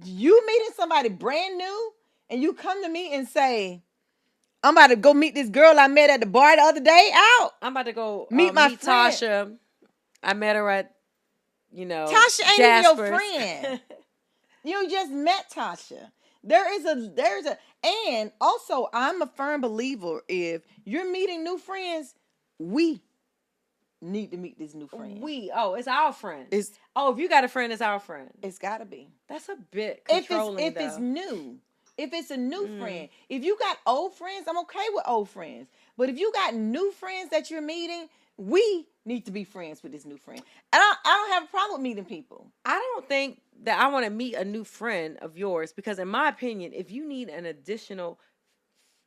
you meeting somebody brand new and you come to me and say, I'm about to go meet this girl I met at the bar the other day out. I'm about to go meet my friend. Tasha. I met her at, Tasha ain't even your friend. You just met Tasha. There's a, and also I'm a firm believer if you're meeting new friends, we need to meet this new friend. It's our friend. If you got a friend, it's our friend. It's gotta be. That's a bit controlling, if it's new. If it's a new friend. If you got old friends, I'm okay with old friends. But if you got new friends that you're meeting, we need to be friends with this new friend. I don't have a problem with meeting people. I don't think that I want to meet a new friend of yours because, in my opinion, if you need an additional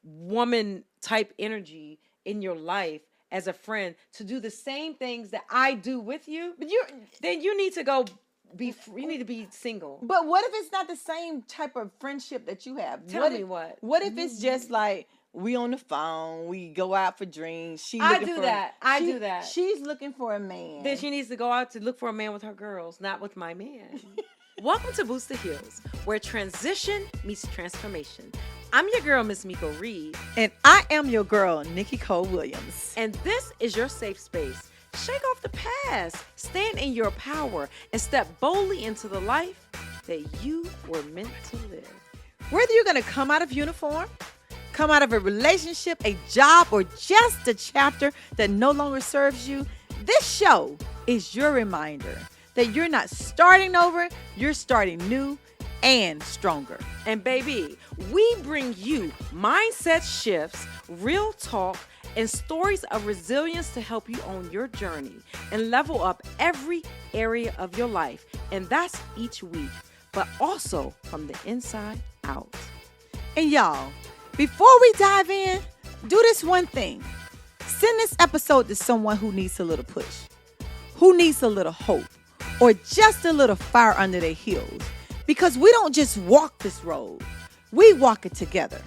woman type energy in your life as a friend to do the same things that I do with you, then you need to go you need to be single. But what if it's not the same type of friendship that you have? Tell me what. What if it's just like we on the phone, we go out for drinks. I do that. She's looking for a man. Then she needs to go out to look for a man with her girls, not with my man. Welcome to Boots2Heels, where transition meets transformation. I'm your girl, Miss Miko Reed. And I am your girl, Nikki Williams. And this is your safe space. Shake off the past, stand in your power, and step boldly into the life that you were meant to live. Whether you're going to come out of uniform, come out of a relationship, a job, or just a chapter that no longer serves you, this show is your reminder that you're not starting over, you're starting new and stronger. And baby, we bring you mindset shifts, real talk, and stories of resilience to help you on your journey and level up every area of your life. And that's each week, but also from the inside out. And y'all, before we dive in, do this one thing. Send this episode to someone who needs a little push, who needs a little hope, or just a little fire under their heels. Because we don't just walk this road, we walk it together.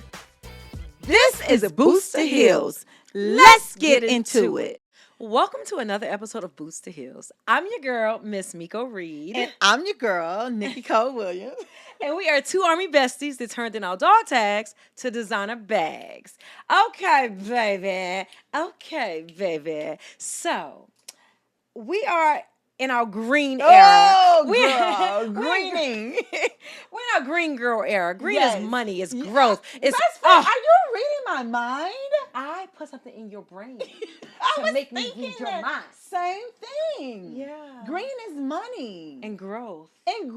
This is a Boots2Heels. Let's get into it. Welcome to another episode of Boots2Heels. I'm your girl, Miss Miko Reed. And I'm your girl, Nikki Williams. And we are two army besties that turned in our dog tags to designer bags. Okay, baby. So, we are in our green era. Oh, girl, greening. We're in our green girl era. Green is money, it's growth. It's are you reading my mind? I put something in your brain to make me read your mind. Same thing. Yeah. Green is money. And growth. And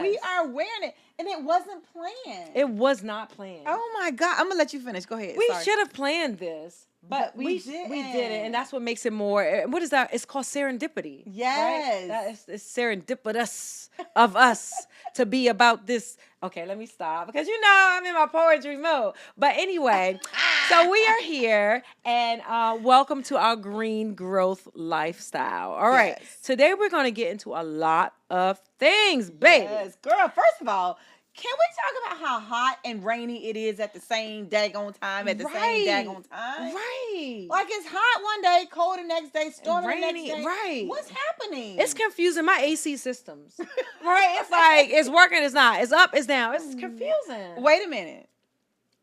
we are wearing it. And it wasn't planned. It was not planned. Oh my God. I'm going to let you finish. Go ahead. We should have planned this. But we didn't. We didn't, and that's what makes it more. What is that? It's called serendipity. Yes, right? It's serendipitous of us to be about this. Okay, let me stop because I'm in my poetry mode. But anyway, so we are here, and welcome to our green growth lifestyle. All right, today we're going to get into a lot of things, baby. Yes, girl. First of all, can we talk about how hot and rainy it is at the same daggone time? Right. Like it's hot one day, cold the next day, stormy the next day. Right. What's happening? It's confusing. My AC systems. Right? It's like it's working, it's not. It's up, it's down. It's confusing. Wait a minute.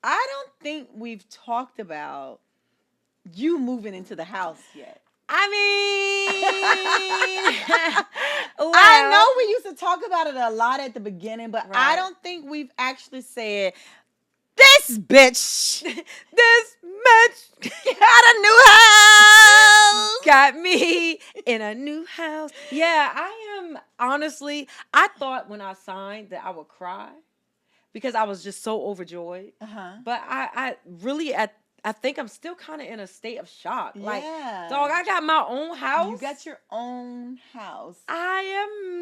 I don't think we've talked about you moving into the house yet. I mean, I know we used to talk about it a lot at the beginning, but I don't think we've actually said, this bitch got a new house. Got me in a new house. Yeah, I am, honestly, I thought when I signed that I would cry because I was just so overjoyed. But I really, I think I'm still kind of in a state of shock. Like, dog, I got my own house. You got your own house. I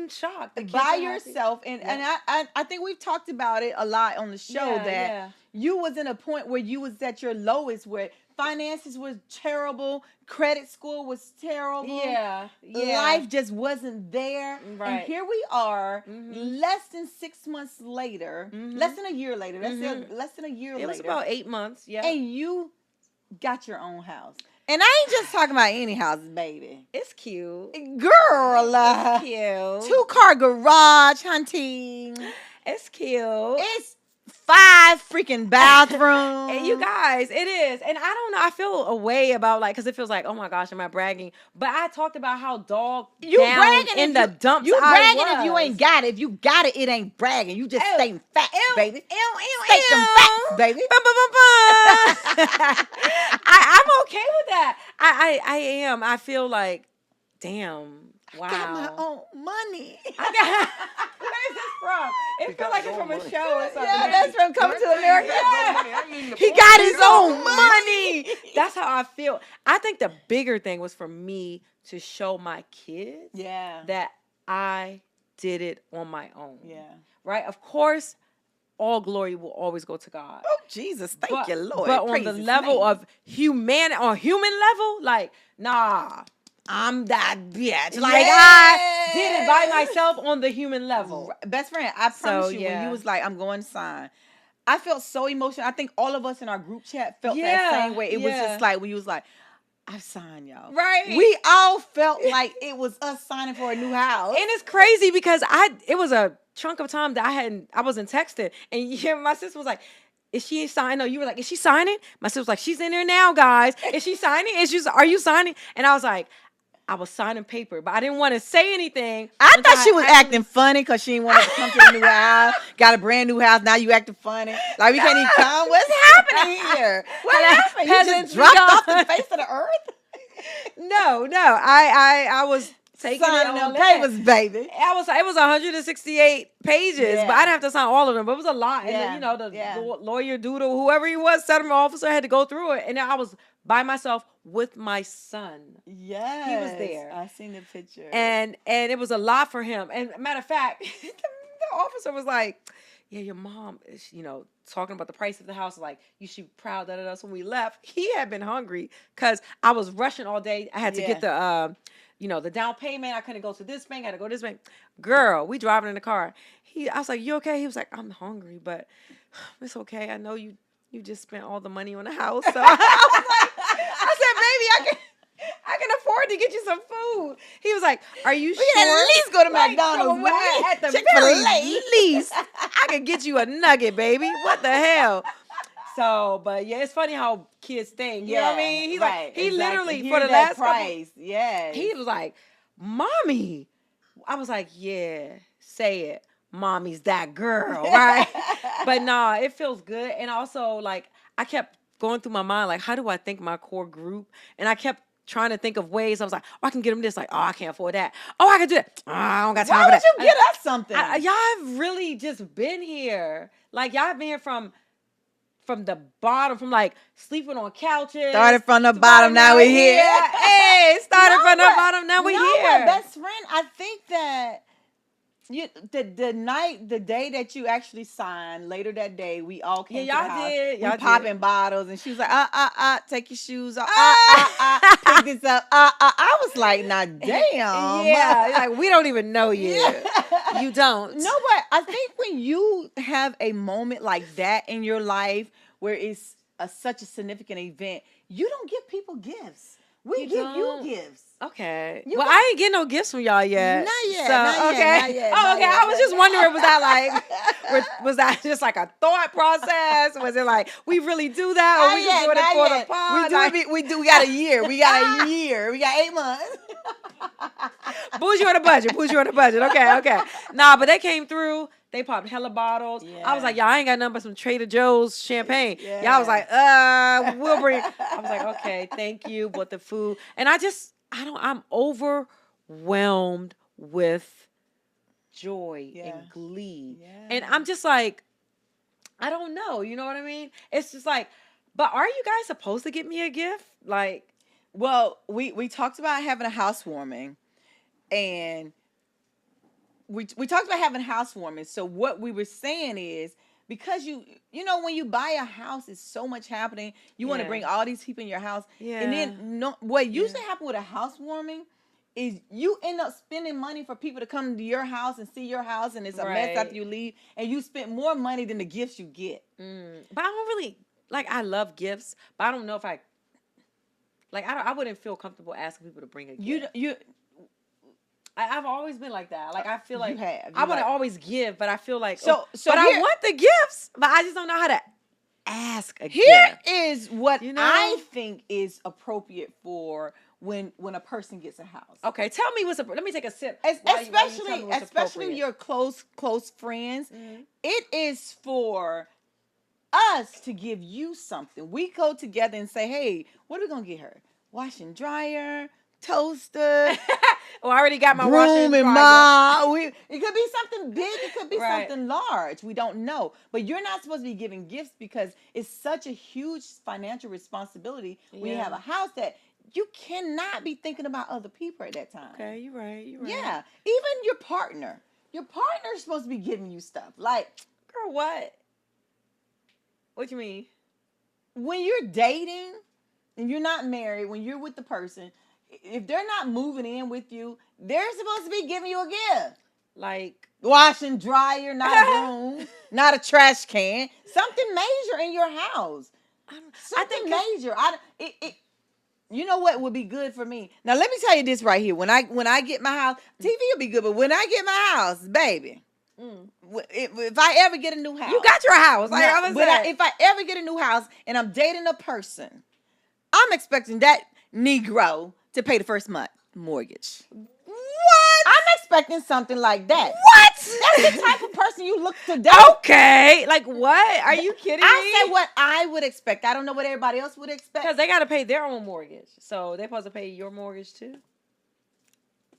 am shocked. By yourself. And I think we've talked about it a lot on the show that you was in a point where you was at your lowest, where finances was terrible, credit score was terrible. Yeah. Life just wasn't there. Right. And here we are, less than 6 months later, less than a year later. Less than a year later. It was about 8 months, And you got your own house. And I ain't just talking about any houses, baby. It's cute. Girl. It's cute. 2-car garage, hunting. It's cute. It's 5 freaking bathrooms. And you guys, it is. And I don't know. I feel a way about because it feels like, oh my gosh, am I bragging? But I talked about how down in the dumps You bragging I was. if you ain't got it. If you got it, it ain't bragging. You just stating facts, baby. Stating facts, baby. I'm okay with that. I am. I feel like, damn. Wow. I got my own money. Where's this from? It feels like it's from a show or something. Yeah, that's from Coming to America. Yeah. He got his own money. That's how I feel. I think the bigger thing was for me to show my kids that I did it on my own. Yeah. Right? Of course, all glory will always go to God. Oh, Jesus. Thank you, Lord. But on the level of human level, like, nah. I'm that bitch. Like, I did it by myself on the human level. Best friend, I promise you, when you was like, I'm going to sign, I felt so emotional. I think all of us in our group chat felt that same way. It was just like, when you was like, I signed, y'all. Right. We all felt like it was us signing for a new house. And it's crazy because it was a chunk of time that I wasn't texting. And my sister was like, is she signing? No, you were like, is she signing? My sister was like, she's in there now, guys. Is she signing? Are you signing? And I was like, I was signing paper, but I didn't want to say anything. I thought she was acting funny because she didn't want to come to a new house. Got a brand new house. Now you acting funny. Like, we can't even come. What's happening here? What happened? You just dropped off the face of the earth? No. I was taking signing it on them papers, baby. It was 168 pages, but I'd have to sign all of them. But it was a lot. And then, the lawyer doodle, whoever he was, settlement officer, had to go through it. And I was by myself with my son. Yes. He was there. I seen the picture. And it was a lot for him. And matter of fact, the officer was like, yeah, your mom is, talking about the price of the house. Like, you should be proud of us when we left. He had been hungry because I was rushing all day. I had to get the, the down payment. I couldn't go to this bank. I had to go to this bank. Girl, we driving in the car. I was like, you okay? He was like, I'm hungry, but it's okay. I know you just spent all the money on the house. So I said, baby, I can afford to get you some food. He was like, are you sure? We can at least go to McDonald's. At the very least, I could get you a nugget, baby. What the hell? So, but yeah, it's funny how kids think. You know what I mean? He's like, he literally, for the last price. He was like, Mommy. I was like, yeah, say it. Mommy's that girl, right? But nah, it feels good. And also, like, I kept going through my mind, like, how do I thank my core group? And I kept trying to think of ways. I was like, oh, I can get them this. Like, oh, I can't afford that. Oh, I can do that. Oh, I don't got time for that. Why would you get us something? Y'all have really just been here. Like, y'all have been here from the bottom, from like sleeping on couches. Started from the bottom, now we're here. Hey, started from the bottom, now we're here. My best friend, I think that the day that you actually signed, later that day, we all came to the house. Y'all we popping bottles, and she was like, take your shoes off. Pick this up. I was like, nah, damn. Yeah, like, we don't even know you. Yeah. You don't. No, but I think when you have a moment like that in your life where it's such a significant event, you don't give people gifts. We give you gifts. Okay. I ain't getting no gifts from y'all yet. Not yet. So, not okay. Yet, oh, okay. I was just wondering, was that just like a thought process? Was it like, we really do that? Or we just doing it for the pod? We got a year. We got a year. We got 8 months. Booze you on the budget. Okay. Nah, but they came through. They popped hella bottles. Yeah. I was like, y'all ain't got nothing but some Trader Joe's champagne. Yeah. Y'all was like, we'll bring. I was like, okay, thank you. But the food. And I'm overwhelmed with joy and glee. Yeah. And I'm just like, I don't know. You know what I mean? It's just like, but are you guys supposed to get me a gift? Like, well, we talked about having a housewarming, and we talked about having housewarming. So what we were saying is, because you know, when you buy a house, it's so much happening. You want to bring all these people in your house. Yeah. And then what usually happens with a housewarming is you end up spending money for people to come to your house and see your house, and it's a mess after you leave, and you spend more money than the gifts you get. But I don't really, like, I love gifts, but I don't know if I wouldn't feel comfortable asking people to bring a gift. I've always been like that. Like I feel like I want to always give, but I feel like but I want the gifts, but I just don't know how to ask a gift. Here is what I think is appropriate for when a person gets a house. Okay, tell me let me take a sip. Especially your close friends. Mm-hmm. It is for us to give you something. We go together and say, hey, what are we going to get her? Wash and dryer, toaster. Well, I already got my washer and dryer. It could be something big. It could be something large. We don't know. But you're not supposed to be giving gifts because it's such a huge financial responsibility when you have a house that you cannot be thinking about other people at that time. Okay, you're right. Yeah. Even your partner. Your partner is supposed to be giving you stuff. Like, girl, what? What you mean? When you're dating and you're not married, when you're with the person, if they're not moving in with you, they're supposed to be giving you a gift. Like wash and dryer, not a broom, not a trash can. Something major in your house. Something major. You know what would be good for me? Now let me tell you this right here. When I get my house, TV will be good, but when I get my house, baby. If I ever get a new house, you got your house. If I ever get a new house and I'm dating a person, I'm expecting that Negro to pay the first month mortgage. What? I'm expecting something like that. What? That's the type of person you look to date. Okay. Like what? Are you kidding me? I said what I would expect. I don't know what everybody else would expect. Because they got to pay their own mortgage. So they're supposed to pay your mortgage too?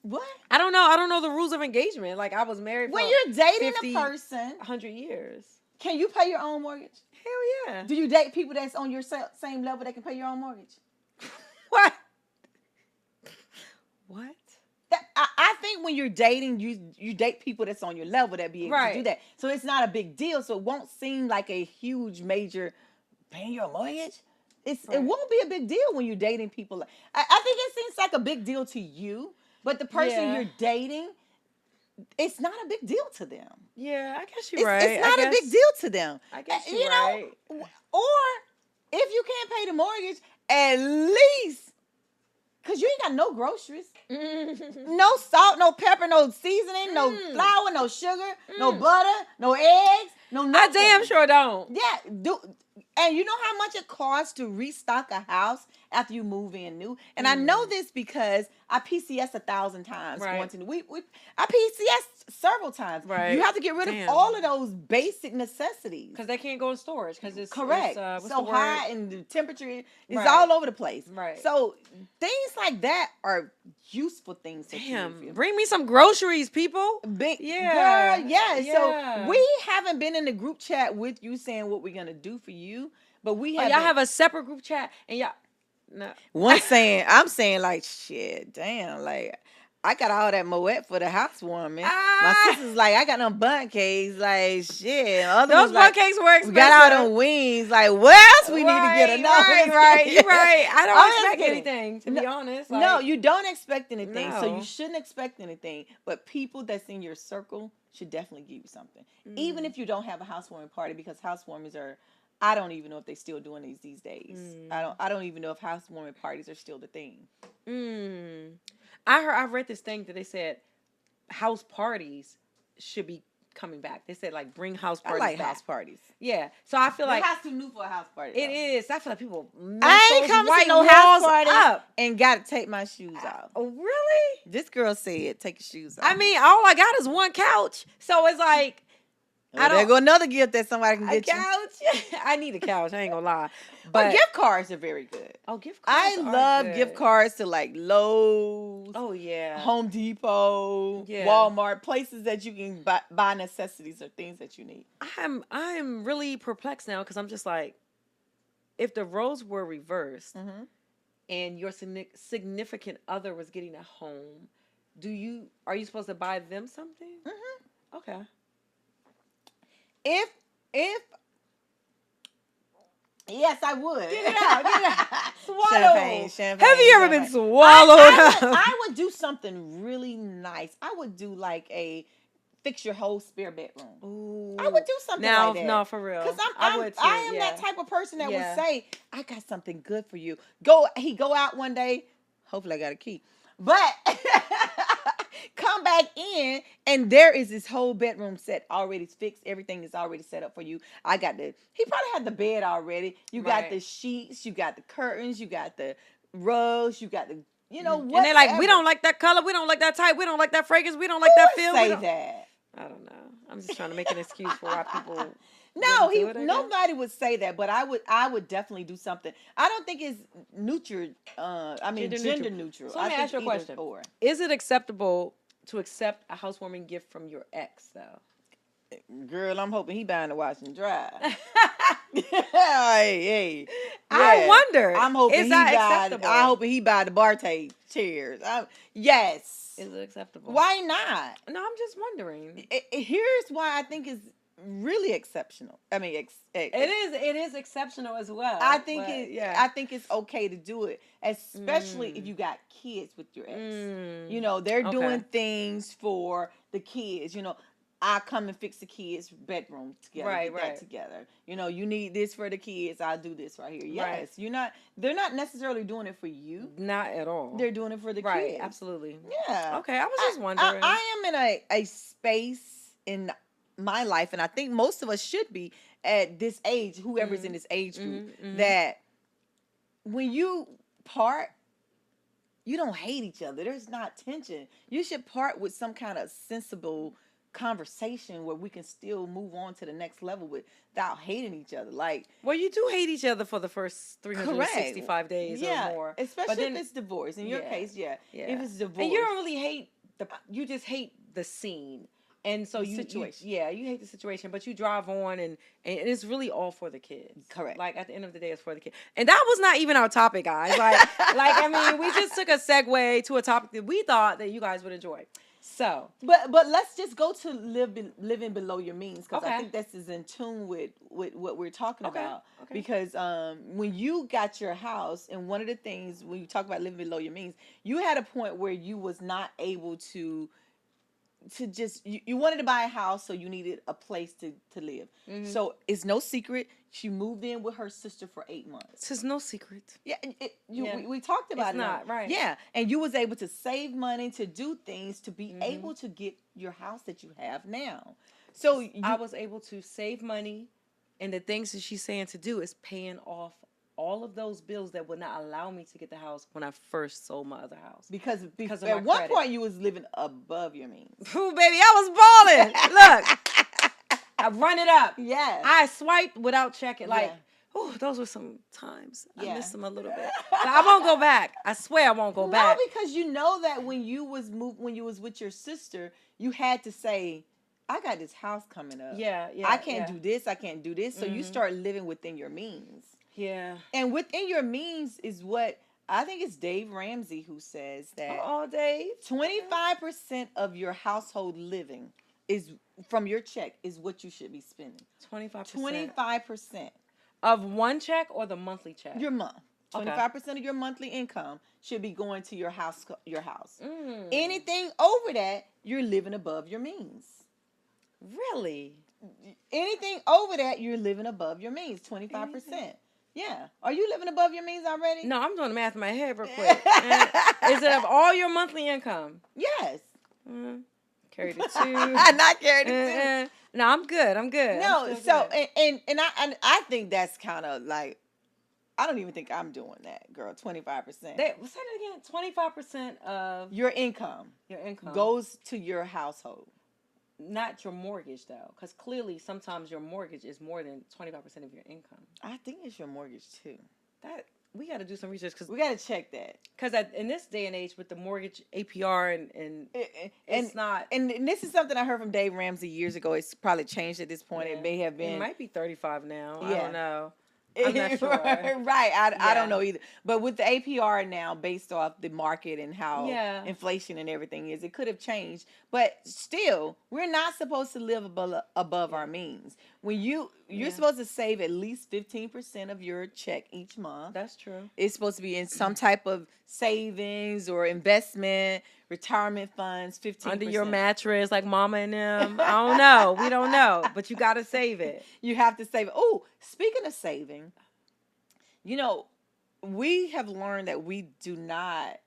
What? I don't know. I don't know the rules of engagement. Like I was married for when you're dating 50, a person 100 years. Can you pay your own mortgage? Hell yeah. Do you date people that's on your same level that can pay your own mortgage? What? What? I think when you're dating, you date people that's on your level that be able to do that. So it's not a big deal. So it won't seem like a huge major paying your mortgage. It won't be a big deal when you're dating people. I think it seems like a big deal to you, but the person you're dating, it's not a big deal to them. Yeah, I guess you're right. It's not a big deal to them. I guess you're right. Or if you can't pay the mortgage, at least. Because you ain't got no groceries. No salt, no pepper, no seasoning, no flour, no sugar, no butter, no eggs, no nothing. I damn sure don't. Yeah. And you know how much it costs to restock a house after you move in new? And I know this because I PCS 1,000 times. Right. I PCS several times. Right. You have to get rid of all of those basic necessities. Because they can't go in storage. Because it's correct. It's, so high and the temperature is all over the place. Right. So things like that are useful things to do. Bring me some groceries, people. Girl, yeah. So we haven't been in the group chat with you saying what we're gonna do for you, but we have. Y'all have a separate group chat, and y'all. No. I'm saying like shit, damn, like I got all that Moet for the housewarming. My sister's like, I got them bun cakes, like shit. Those bun cakes were expensive. We got all them wings, like what else we need to get another? Right. You're right. I don't expect anything, to be honest. Like, no, you don't expect anything, so you shouldn't expect anything. But people that's in your circle should definitely give you something, even if you don't have a housewarming party, because housewarmers are. I don't even know if they're still doing these days. I don't even know if housewarming parties are still the thing. I read this thing that they said house parties should be coming back. They said like bring house parties back. I like house parties. Yeah. So I feel like the house too new for a house party. It is. I feel like people I ain't coming to no house party up and gotta take my shoes off. Oh, really? This girl said take your shoes off. I mean, all I got is one couch. So it's like there go another gift that somebody can get couch. I need a couch. I ain't gonna lie. But gift cards are very good. Oh, gift cards. I love gift cards to like Lowe's. Oh yeah. Home Depot. Yeah. Walmart. Places that you can buy necessities or things that you need. I'm really perplexed now because I'm just like, if the roles were reversed and your significant other was getting a home, are you supposed to buy them something? Okay. If yes, I would. Get it out. Swallow. Champagne. Have you ever been swallowed up? I would do something really nice. I would do like a fix your whole spare bedroom. Ooh. I would do something like that. No, for real. Because I am that type of person that would say, I got something good for you. He go out one day. Hopefully I got a key. But come back in, and there is this whole bedroom set already fixed. Everything is already set up for you. He probably had the bed already. You got the sheets, you got the curtains, you got the rugs, you got the, And they're like, we don't like that color, we don't like that type, we don't like that fragrance, we don't like that feel. Say that. I don't know. I'm just trying to make an excuse for why people. Nobody would say that, but I would definitely do something. I don't think it's gender neutral. So let me ask you a question. Is it acceptable to accept a housewarming gift from your ex, though? Girl, I'm hoping he buying the wash and dry. hey. Yeah. I wonder. I'm hoping I hope he buy the bar tape chairs. Yes. Is it acceptable? Why not? No, I'm just wondering. Here's why I think it's really exceptional. I mean, it is exceptional as well. I think it's okay to do it, especially if you got kids with your ex. They're doing things for the kids. I come and fix the kids' bedroom together. Right. That together. You need this for the kids. I'll do this right here. Yes. Right. They're not necessarily doing it for you. Not at all. They're doing it for the kids. Right. Absolutely. Yeah. Okay. I was just wondering. I am in a space in my life, and I think most of us should be at this age, whoever's in this age group, that when you part, you don't hate each other. There's not tension. You should part with some kind of sensible conversation where we can still move on to the next level without hating each other. Well, you do hate each other for the first 365 days or more. Especially if it's divorce. In your case, if it's divorce. And you don't really hate you just hate the scene. And so you hate the situation, but you drive on and it's really all for the kids. Correct. At the end of the day, it's for the kids. And that was not even our topic, guys. We just took a segue to a topic that we thought that you guys would enjoy. So, but let's just go to living below your means, because I think this is in tune with what we're talking about. Okay. Because when you got your house, and one of the things when you talk about living below your means, you had a point where you was not able to just you wanted to buy a house, so you needed a place to live. So it's no secret she moved in with her sister for 8 months. It's no secret. Yeah, we talked about it's not right. Yeah, and you was able to save money to do things to be able to get your house that you have now. So I was able to save money, and the things that she's saying to do is paying off all of those bills that would not allow me to get the house when I first sold my other house. Because at one point you was living above your means. Ooh, baby, I was balling. Look, I run it up. Yeah. I swiped without checking. Those were some times. I missed them a little bit. But I won't go back. I swear I won't go back. No, because you know that when you was with your sister, you had to say, I got this house coming up. Yeah. I can't do this. I can't do this. So you start living within your means. Yeah. And within your means is what I think it's Dave Ramsey who says that. Oh, Dave. 25% of your household living is from your check is what you should be spending. 25%. 25%. Of one check or the monthly check? Your month. 25% of your monthly income should be going to your house. Anything over that, you're living above your means. Really? Anything over that, you're living above your means. 25%. Yeah. Are you living above your means already? No, I'm doing the math in my head real quick. Is it of all your monthly income? Yes. Carried it too. Not carried it too. No, I'm good. No, so good. And I think that's kind of like, I don't even think I'm doing that, girl. 25%. Say it again. 25% of your income. Goes to your household. Not your mortgage, though, because clearly sometimes your mortgage is more than 25% of your income. I think it's your mortgage too. That we got to do some research, because we got to check that. Because in this day and age with the mortgage APR and it's not. And this is something I heard from Dave Ramsey years ago. It's probably changed at this point. Yeah. It may have been. It might be 35 now. Yeah. I don't know. I'm not sure. Right. I don't know either. But with the APR now, based off the market and how inflation and everything is, it could have changed. But still, we're not supposed to live above our means. When you're supposed to save at least 15% of your check each month. That's true. It's supposed to be in some type of savings or investment, retirement funds, 15%. Under your mattress, like mama and them. I don't know. We don't know. But you got to save it. You have to save it. Oh, speaking of saving, we have learned that we do not,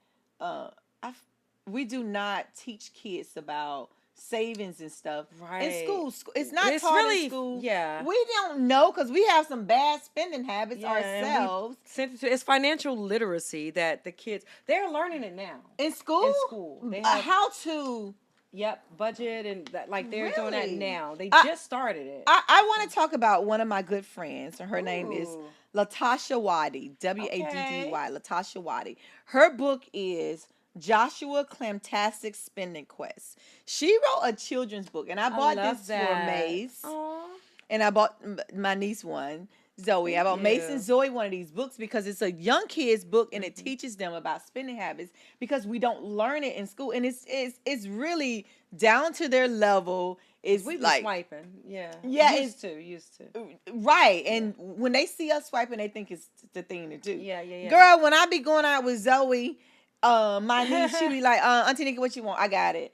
we do not teach kids about savings and stuff in Right. school. It's not It's taught really- in school. yeah. We don't know because we have some bad spending habits and we ourselves. sent it to, it's financial literacy that the kids, they're learning it now. In school? In school. They have, how to... Yep, budget and that, like they're doing that Really? now. They I- just started it. I want to talk about one of my good friends. Her name is Ooh. Latasha Waddy, Waddy, Okay. Latasha Waddy. Her book is Joshua Clamtastic Spending Quest. She wrote a children's book, and I bought love this that. for Mace, Aw. and I bought my niece one, Zoe. I bought Mace you. and Zoe one of these books because it's a young kids book, and it teaches them about spending habits because we don't learn it in school, and it's really down to their level. It's We've been like swiping. Yeah. Yeah, Used to. right, and when they see us swiping, they think it's the thing to do. Yeah. Girl, when I be going out with Zoe, my niece, she be like, Auntie Nikki, what you want? I got it.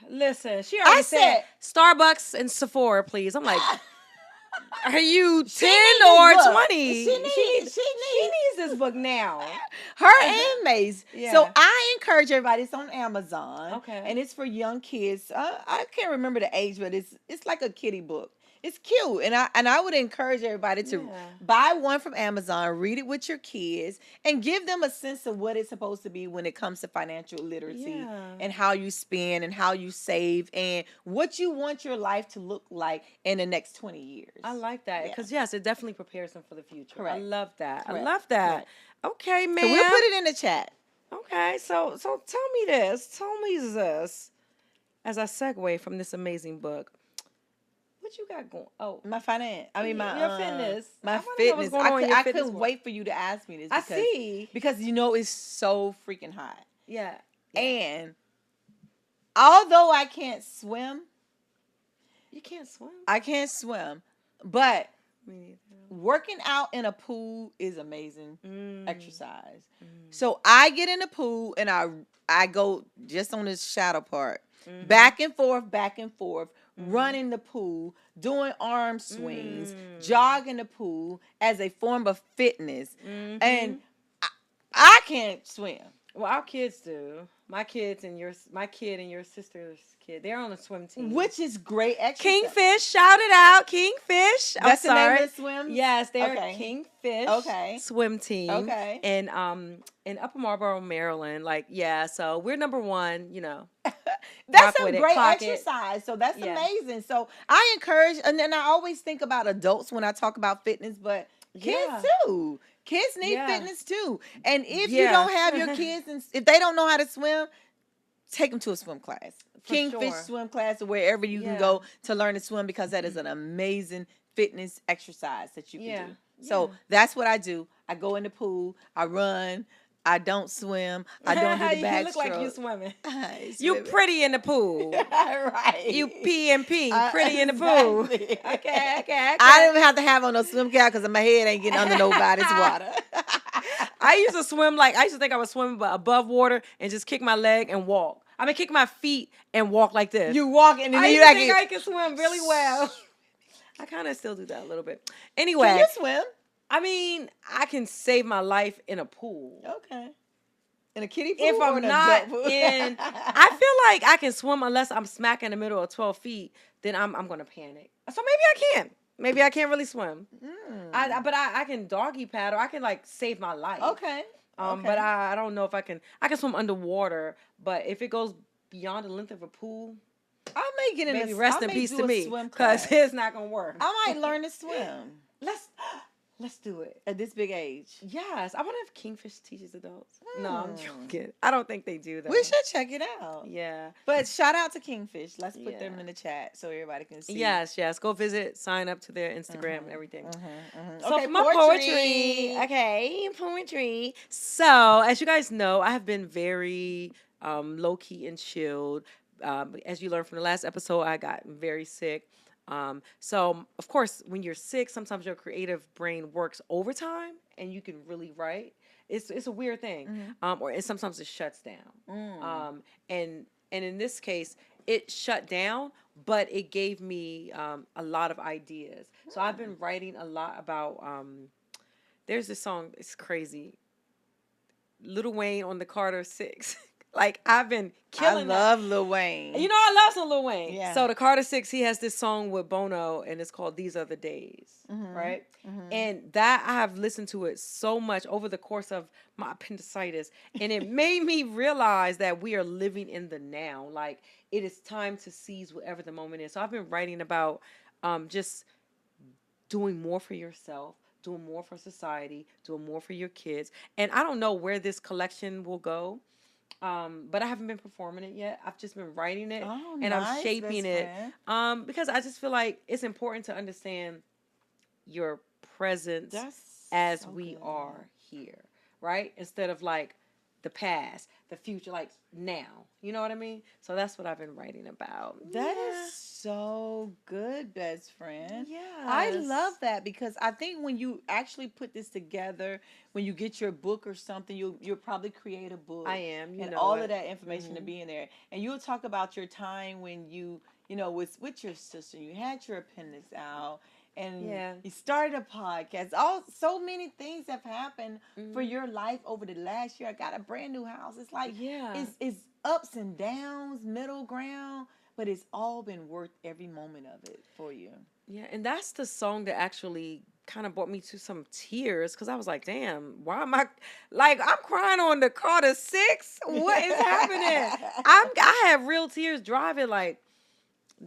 Listen, she already said Starbucks and Sephora, please. I'm like, are you 10 needs or this book. 20? She needs this book now. her and Maze. Yeah. So I encourage everybody. It's on Amazon. Okay. And it's for young kids. I can't remember the age, but it's like a kiddie book. It's cute, and I would encourage everybody to buy one from Amazon, read it with your kids, and give them a sense of what it's supposed to be when it comes to financial literacy and how you spend and how you save and what you want your life to look like in the next 20 years. I like that because yes, it definitely prepares them for the future. Correct. I love that. Correct. I love that. Okay, man. So we'll put it in the chat. Okay, so tell me this. Tell me this as I segue from this amazing book. What you got going? Oh, My finance. I mean, my your fitness. My I wanna know fitness. what's going on in your I fitness couldn't world. wait for you to ask me this. I see. Because it's so freaking hot. Yeah. And although I can't swim, You can't swim. I can't swim, but Me neither. working out in a pool is amazing Mm. exercise. So I get in the pool and I go just on this shadow part, back and forth, running the pool, doing arm swings, jogging the pool as a form of fitness. And I can't swim. Well, our kids do. My kid and your sister's kid. They're on a swim team. Which is great exercise. Kingfish, shout it out, Kingfish. That's I'm the name sorry. of the swim? Yes, they're Okay. Kingfish. Okay. Swim team. Okay. And in Upper Marlboro, Maryland. Like, yeah. So we're number one. You know. That's rock some with it, great clock it. exercise. So that's Yeah. amazing. So I encourage, and then I always think about adults when I talk about fitness, but kids too. Kids need fitness too. And if you Yeah. don't have your kids, and if they don't know how to swim, take them to a swim class. Kingfish sure. swim class or wherever you can Yeah. go to learn to swim, because that is an amazing fitness exercise that you can do. So that's what I do. I go in the pool, I run, I don't swim, I don't do the You backstroke. look like you're swimming. I You swim. pretty in the pool. Right. You pee and pee. Pretty in the pool. Exactly. Okay. I don't even have to have on no swim cap because my head ain't getting under nobody's water. I used to swim I used to think I was swimming but above water and just kick my leg and walk. I mean, kick my feet and walk like this. You walk and then I you used to like think I could swim really well. I kind of still do that a little bit. Anyway, Can you swim? I mean, I can save my life in a pool. Okay. In a kiddie pool If or I'm an not adult pool? I feel like I can swim unless I'm smack in the middle of 12 feet. Then I'm gonna panic. So maybe I can. Maybe I can't really swim. But I can doggy paddle. I can save my life. Okay. But I don't know if I can. I can swim underwater, but if it goes beyond the length of a pool, I may get in maybe a rest I in may peace do to a me swim because class. it's not gonna work. I might learn to swim Let's do it. at this big age. Yes, I wonder if Kingfish teaches adults. No, I'm joking. I don't think they do though. We should check it out. Yeah. But shout out to Kingfish. Let's put them Yeah. in the chat so everybody can see. Yes. Go visit, sign up to their Instagram and everything. So Okay, for my poetry. Okay, poetry. So as you guys know, I have been very low key and chilled. As you learned from the last episode, I got very sick. So of course, when you're sick, sometimes your creative brain works overtime, and you can really write. It's a weird thing, sometimes it shuts down. And in this case, it shut down, but it gave me a lot of ideas. So I've been writing a lot about. There's this song. It's crazy. Lil Wayne on the Carter 6. Like I've been I killing that. love Lil Wayne. You know, I love some Lil Wayne. Yeah. So the Carter Six, he has this song with Bono, and it's called "These Are the Days," right? And that I have listened to it so much over the course of my appendicitis, and it made me realize that we are living in the now. Like it is time to seize whatever the moment is. So I've been writing about just doing more for yourself, doing more for society, doing more for your kids. And I don't know where this collection will go. But I haven't been performing it yet. I've just been writing it and I'm shaping it. Because I just feel like it's important to understand your presence as we are here, right? Instead of like the past, the future, like now. You know what I mean? So that's what I've been writing about. That is so good, best friend. Yeah. I love that because I think when you actually put this together, when you get your book or something, you'll probably create a book. I am, and all of that information to be in there. And you'll talk about your time when you know, with your sister, you had your appendix out. And you started a podcast. So many things have happened for your life over the last year. I got a brand new house. It's like it's ups and downs, middle ground, but it's all been worth every moment of it for you. Yeah, and that's the song that actually kind of brought me to some tears because I was like, damn, why am I like I'm crying on the Carter Six? What is happening? I have real tears driving like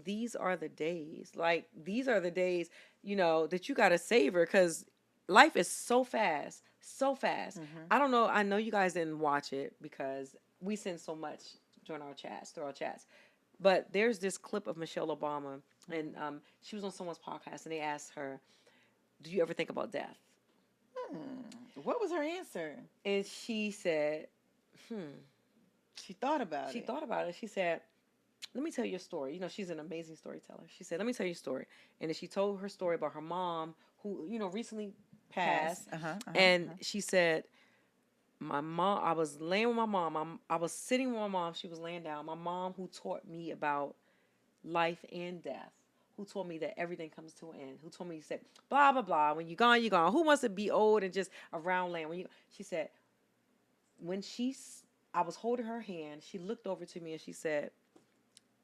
these are the days. Like these are the days, you know, that you gotta savor because life is so fast, so fast. I don't know. I know you guys didn't watch it because we send so much through our chats. But there's this clip of Michelle Obama, and she was on someone's podcast, and they asked her, "Do you ever think about death?" What was her answer? And she said, She thought about it. She thought about it. She said, let me tell you a story. You know, she's an amazing storyteller. She said, let me tell you a story. And then she told her story about her mom who, you know, recently passed. And she said, my mom, I was laying with my mom. I was sitting with my mom. She was laying down. My mom who taught me about life and death, who told me that everything comes to an end, who told me, said, blah, blah, blah. When you're gone, you're gone. Who wants to be old and just around land? She said, when I was holding her hand, she looked over to me and she said,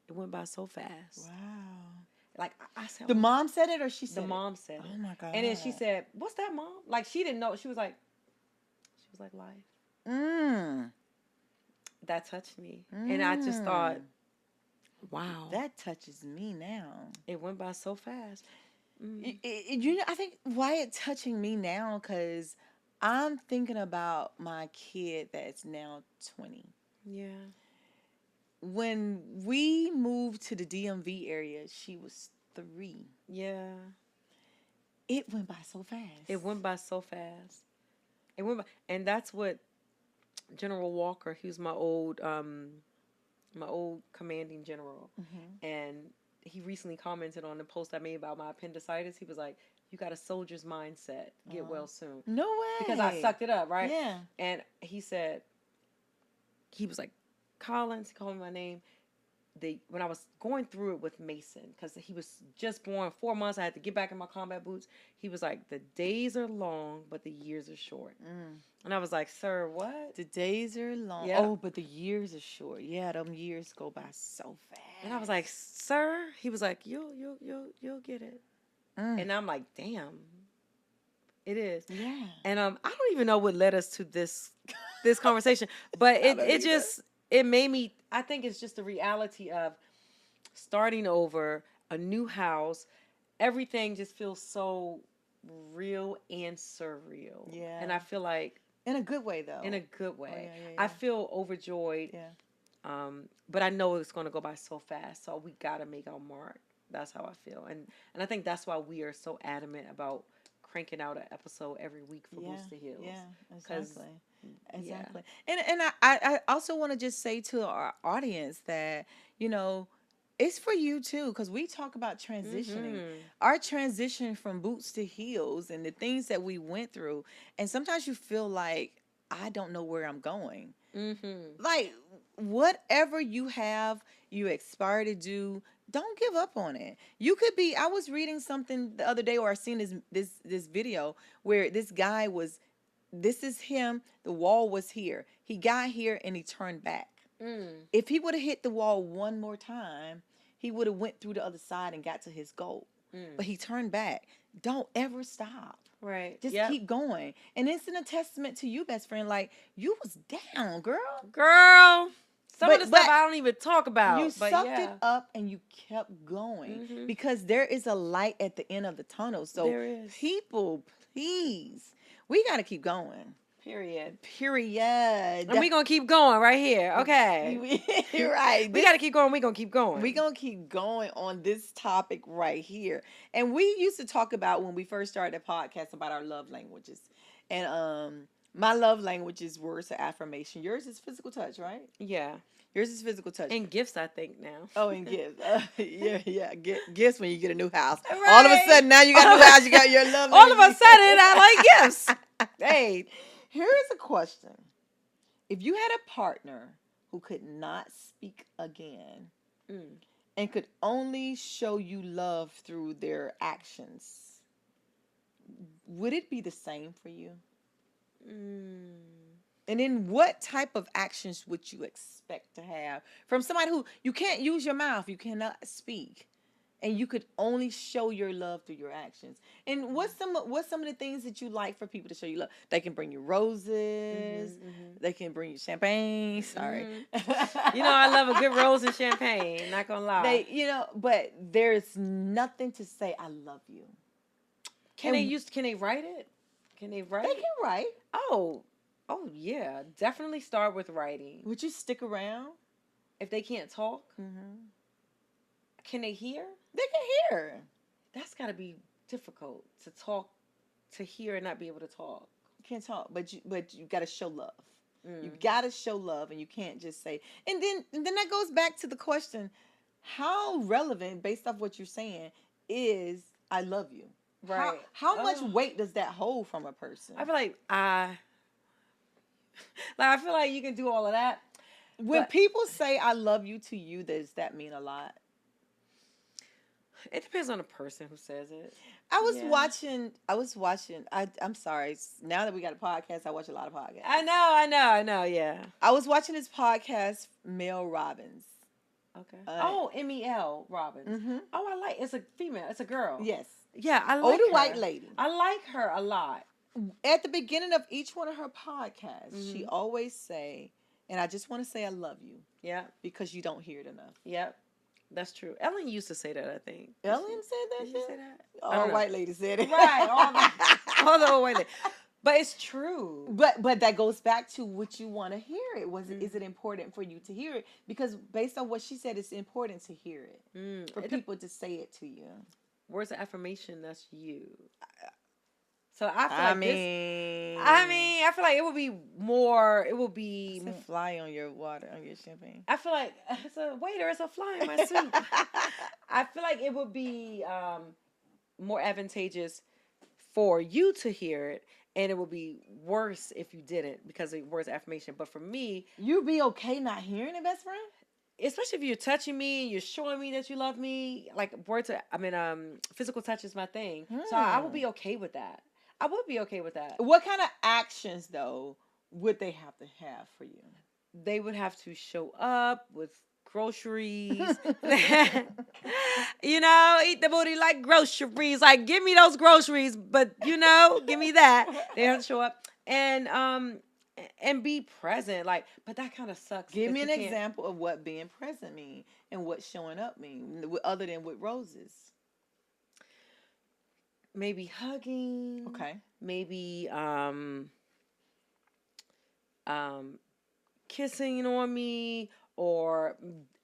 it went by so fast. Wow. Like I said, the mom said it or she said the mom said it. Oh my God. And then she said, what's that, Mom? Like she didn't know. She was like life. That touched me. And I just thought, wow. That touches me now. It went by so fast. You know, I think why it's touching me now because I'm thinking about my kid that's now 20. Yeah. When we moved to the DMV area, she was 3. Yeah. It went by so fast. It went by so fast. It went by, and that's what General Walker, he was my old commanding general. And he recently commented on the post I made about my appendicitis. He was like, you got a soldier's mindset. Get well soon. No way. Because I sucked it up, right? Yeah. And he said, he was like, Collins, he called me my name. When I was going through it with Mason, because he was just born 4 months, I had to get back in my combat boots. He was like, the days are long, but the years are short. And I was like, sir, what? The days are long. Yeah. Oh, but the years are short. Yeah, them years go by so fast. And I was like, sir, he was like, you'll get it. And I'm like, damn, it is. Yeah. And I don't even know what led us to this conversation, but it made me, I think it's just the reality of starting over, a new house. Everything just feels so real and surreal. Yeah. And I feel like, in a good way, though. in a good way. Oh, yeah. I feel overjoyed. Yeah. But I know it's going to go by so fast. So we got to make our mark. That's how I feel. And I think that's why we are so adamant about cranking out an episode every week for Boots2Heels. Yeah, exactly. And I also want to just say to our audience that, you know, it's for you too, because we talk about transitioning. Our transition from Boots2Heels and the things that we went through. And sometimes you feel like, I don't know where I'm going. Like, whatever you aspire to do, don't give up on it. You could be, I was reading something the other day, or I seen this video where this guy this is him, the wall was here. He got here and he turned back. If he would have hit the wall one more time, he would have went through the other side and got to his goal. But he turned back. Don't ever stop. Right. Just keep going. And it's a testament to you, best friend. Like, you was down, girl. Girl. Some of the stuff I don't even talk about. You sucked it up and you kept going. Because there is a light at the end of the tunnel. So there is. People, please, we got to keep going. Period. And we're going to keep going right here. Okay. You're right. We got to keep going. We're going to keep going. We're going to keep going on this topic right here. And we used to talk about when we first started the podcast about our love languages. And my love language is words of affirmation. Yours is physical touch, right? Yeah. Yours is physical touch. And gifts, I think, now. Oh, and gifts. Yeah. Gifts when you get a new house. Right. All of a sudden, now you got a new house, you got your love language. All of a sudden, I like gifts. Hey. Here is a question. If you had a partner who could not speak again and could only show you love through their actions, would it be the same for you? And then what type of actions would you expect to have from somebody who you can't use your mouth, you cannot speak, and you could only show your love through your actions? And what's some of the things that you like for people to show you love? They can bring you roses. They can bring you champagne. Sorry. I love a good rose and champagne. Not gonna lie. But there's nothing to say I love you. Can they write it? Can they write? They can write. Oh yeah. Definitely start with writing. Would you stick around if they can't talk? Can they hear? They can hear. That's got to be difficult to talk, to hear and not be able to talk. You can't talk, but you got to show love. You got to show love, and you can't just say. And then that goes back to the question: how relevant, based off what you're saying, is "I love you"? Right. How much weight does that hold from a person? I feel like I feel like you can do all of that. When people say "I love you" to you, does that mean a lot? It depends on the person who says it. I was watching. I'm sorry. Now that we got a podcast, I watch a lot of podcasts. I know. Yeah. I was watching this podcast, Mel Robbins. Okay. Mel Robbins. Oh, it's a female. It's a girl. Yes. Yeah, I like older her. white lady. I like her a lot. At the beginning of each one of her podcasts, she always say, and I just want to say I love you. Yeah. Because you don't hear it enough. Yep. That's true. Ellen used to say that, I think. Ellen said that? Did she say that? All white ladies said it. Right. All the old white ladies. But it's true. But that goes back to what you want to hear it. Is it important for you to hear it? Because based on what she said, it's important to hear it. For people to say it to you. Words of affirmation, that's you. So I feel I feel like it would be more. It would be a fly on your water, on your champagne. I feel like it's a fly in my soup. I feel like it would be more advantageous for you to hear it, and it would be worse if you didn't because of words of affirmation. But for me, you'd be okay not hearing it, best friend. Especially if you're touching me, you're showing me that you love me. Like physical touch is my thing, so I would be okay with that. I would be okay with that. What kind of actions, though, would they have to have for you? They would have to show up with groceries. Eat the booty like groceries. Like, give me those groceries, but, give me that. They have to show up and be present. Like, but that kind of sucks. Give me an example of what being present mean and what showing up mean, other than with roses. Maybe hugging. Okay. Maybe kissing on me, or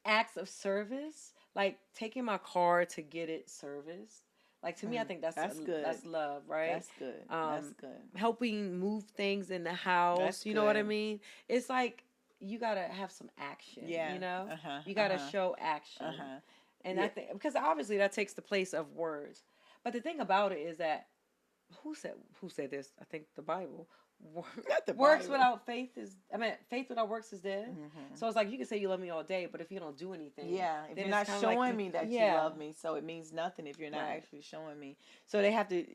acts of service, like taking my car to get it serviced. Like, to me, I think that's good. That's love, right? That's good. That's good. Helping move things in the house. That's know what I mean? It's like you gotta have some action. Yeah. You gotta show action. And I think because obviously that takes the place of words. But the thing about it is that who said this? I think the Bible. Works without faith faith without works is dead. So it's like you can say you love me all day, but if you don't do anything, if you're not showing me that you love me, so it means nothing if you're not actually showing me. So they have to,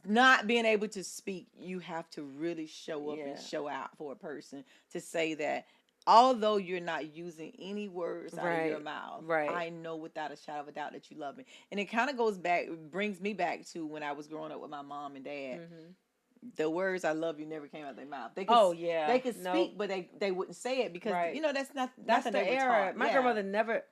not being able to speak, you have to really show up and show out for a person to say that although you're not using any words out of your Right. mouth, Right. I know without a shadow of a doubt that you love me. And it kind of brings me back to when I was growing up with my mom and dad. The words "I love you" never came out their mouth. Oh yeah. They could Nope. speak, but they wouldn't say it because Right. that's not That's nothing the they were era. taught. My Yeah. grandmother never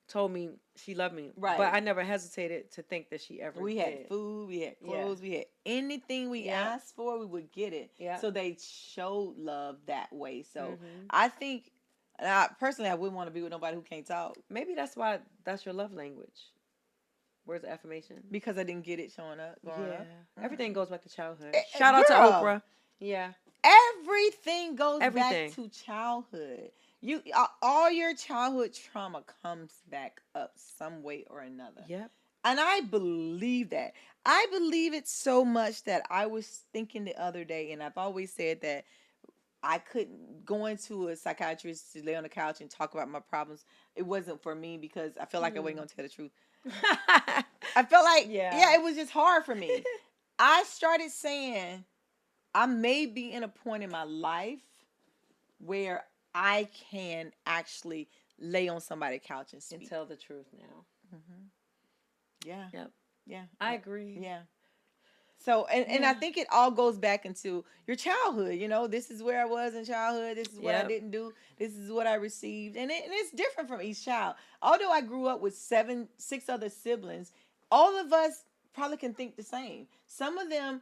told me she loved me. Right. But I never hesitated to think that she ever We did. had food, we had Yeah. clothes, we had anything we Yeah. asked for, we would get it. Yeah. So they showed love that way. So Mhm. I think, personally, I wouldn't want to be with nobody who can't talk Maybe that's why that's your love language. Words of affirmation. because I didn't get it growing up. Everything goes back to childhood. Eh, Shout out to girl. Oprah. Yeah. Everything goes Everything. back to childhood. All your childhood trauma comes back up some way or another. Yep. And I believe that. I believe it so much that I was thinking the other day, and I've always said that I couldn't go into a psychiatrist to lay on the couch and talk about my problems. It wasn't for me because I felt like I wasn't going to tell the truth. I felt like, it was just hard for me. I started saying, I may be in a point in my life where I can actually lay on somebody's couch and speak. And tell the truth now. Yeah. Yep. Yeah. I agree. Yeah. So, and I think it all goes back into your childhood. This is where I was in childhood. This is what I didn't do. This is what I received. And it's different from each child. Although I grew up with 6 other siblings, all of us probably can think the same. Some of them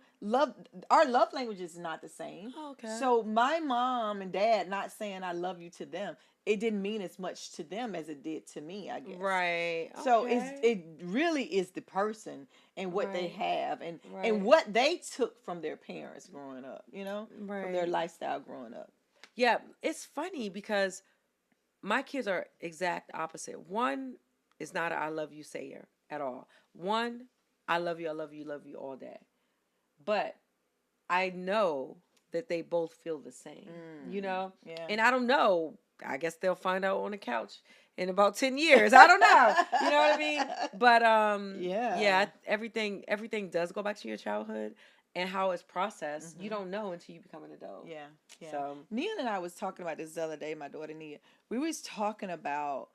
our love language is not the same. Okay. So my mom and dad not saying I love you to them, it didn't mean as much to them as it did to me, I guess. Right. Okay. So it really is the person and what they have and what they took from their parents growing up, from their lifestyle growing up. Yeah, it's funny because my kids are exact opposite. One is not a I love you sayer at all. One, I love you all day. But I know that they both feel the same, Yeah. And I don't know. I guess they'll find out on the couch in about 10 years. I don't know. You know what I mean? But everything does go back to your childhood and how it's processed. You don't know until you become an adult. Yeah. So Nia and I was talking about this the other day, my daughter Nia. We was talking about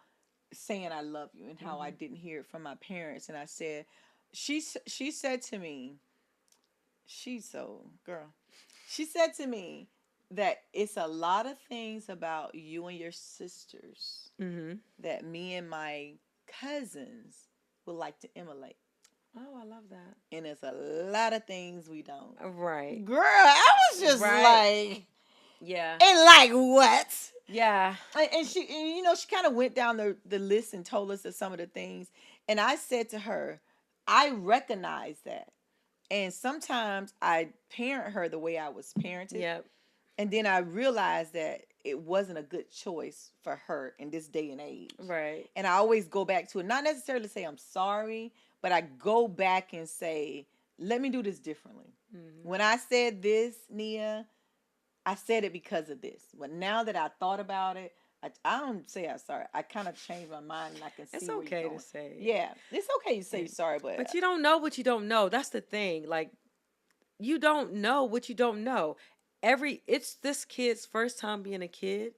saying I love you and how I didn't hear it from my parents. And I said, she said to me, she said to me that it's a lot of things about you and your sisters that me and my cousins would like to emulate. Oh, I love that. And there's a lot of things we don't. Right. Girl, I was just like... Yeah. And like what? Yeah. And she kind of went down the list and told us of some of the things. And I said to her, I recognize that. And sometimes I parent her the way I was parented. Yep. And then I realized that it wasn't a good choice for her in this day and age. Right. And I always go back to it, not necessarily say I'm sorry, but I go back and say, let me do this differently. When I said this, Nia, I said it because of this. But now that I thought about it, I don't say I'm sorry. I kind of changed my mind and I can see it's where okay you're going. to say. Yeah, it's okay to say you're sorry, but you don't know what you don't know. That's the thing. Like, you don't know what you don't know. It's this kid's first time being a kid.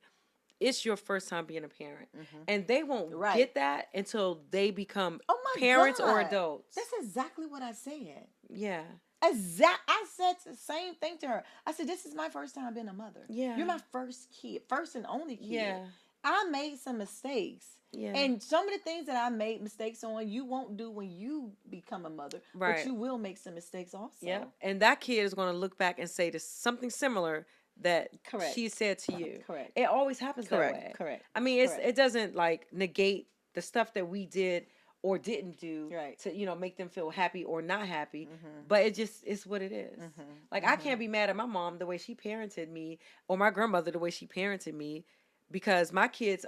It's your first time being a parent. And they won't get that until they become parents or adults. That's exactly what I said. Yeah. I said the same thing to her. I said, this is my first time being a mother. Yeah. You're my first kid, first and only kid. Yeah. I made some mistakes. Yeah. And some of the things that I made mistakes on, you won't do when you become a mother. Right. But you will make some mistakes also. Yeah. And that kid is going to look back and say something similar that she said to you. Correct. It always happens that way. Correct. I mean, it doesn't like negate the stuff that we did or didn't do to make them feel happy or not happy, but it just is what it is. Like I can't be mad at my mom the way she parented me or my grandmother the way she parented me because my kids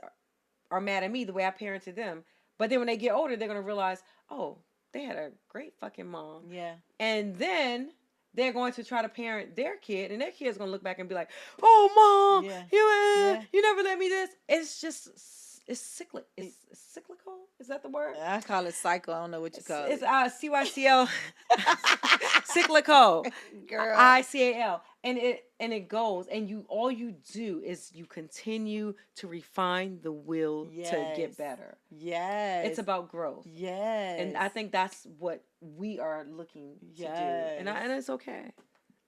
are mad at me the way I parented them. But then when they get older, they're gonna realize, oh, they had a great fucking mom. Yeah. And then they're going to try to parent their kid, and their kid's gonna look back and be like, oh, mom, you never let me this. It's just it's cyclical. Is that the word? I call it cycle. I don't know what you call It's it. CYCL, cyclical, Girl. ICAL, and it goes, and all you do is you continue to refine the will to get better. Yes. It's about growth. Yes. And I think that's what we are looking to do, and it's okay.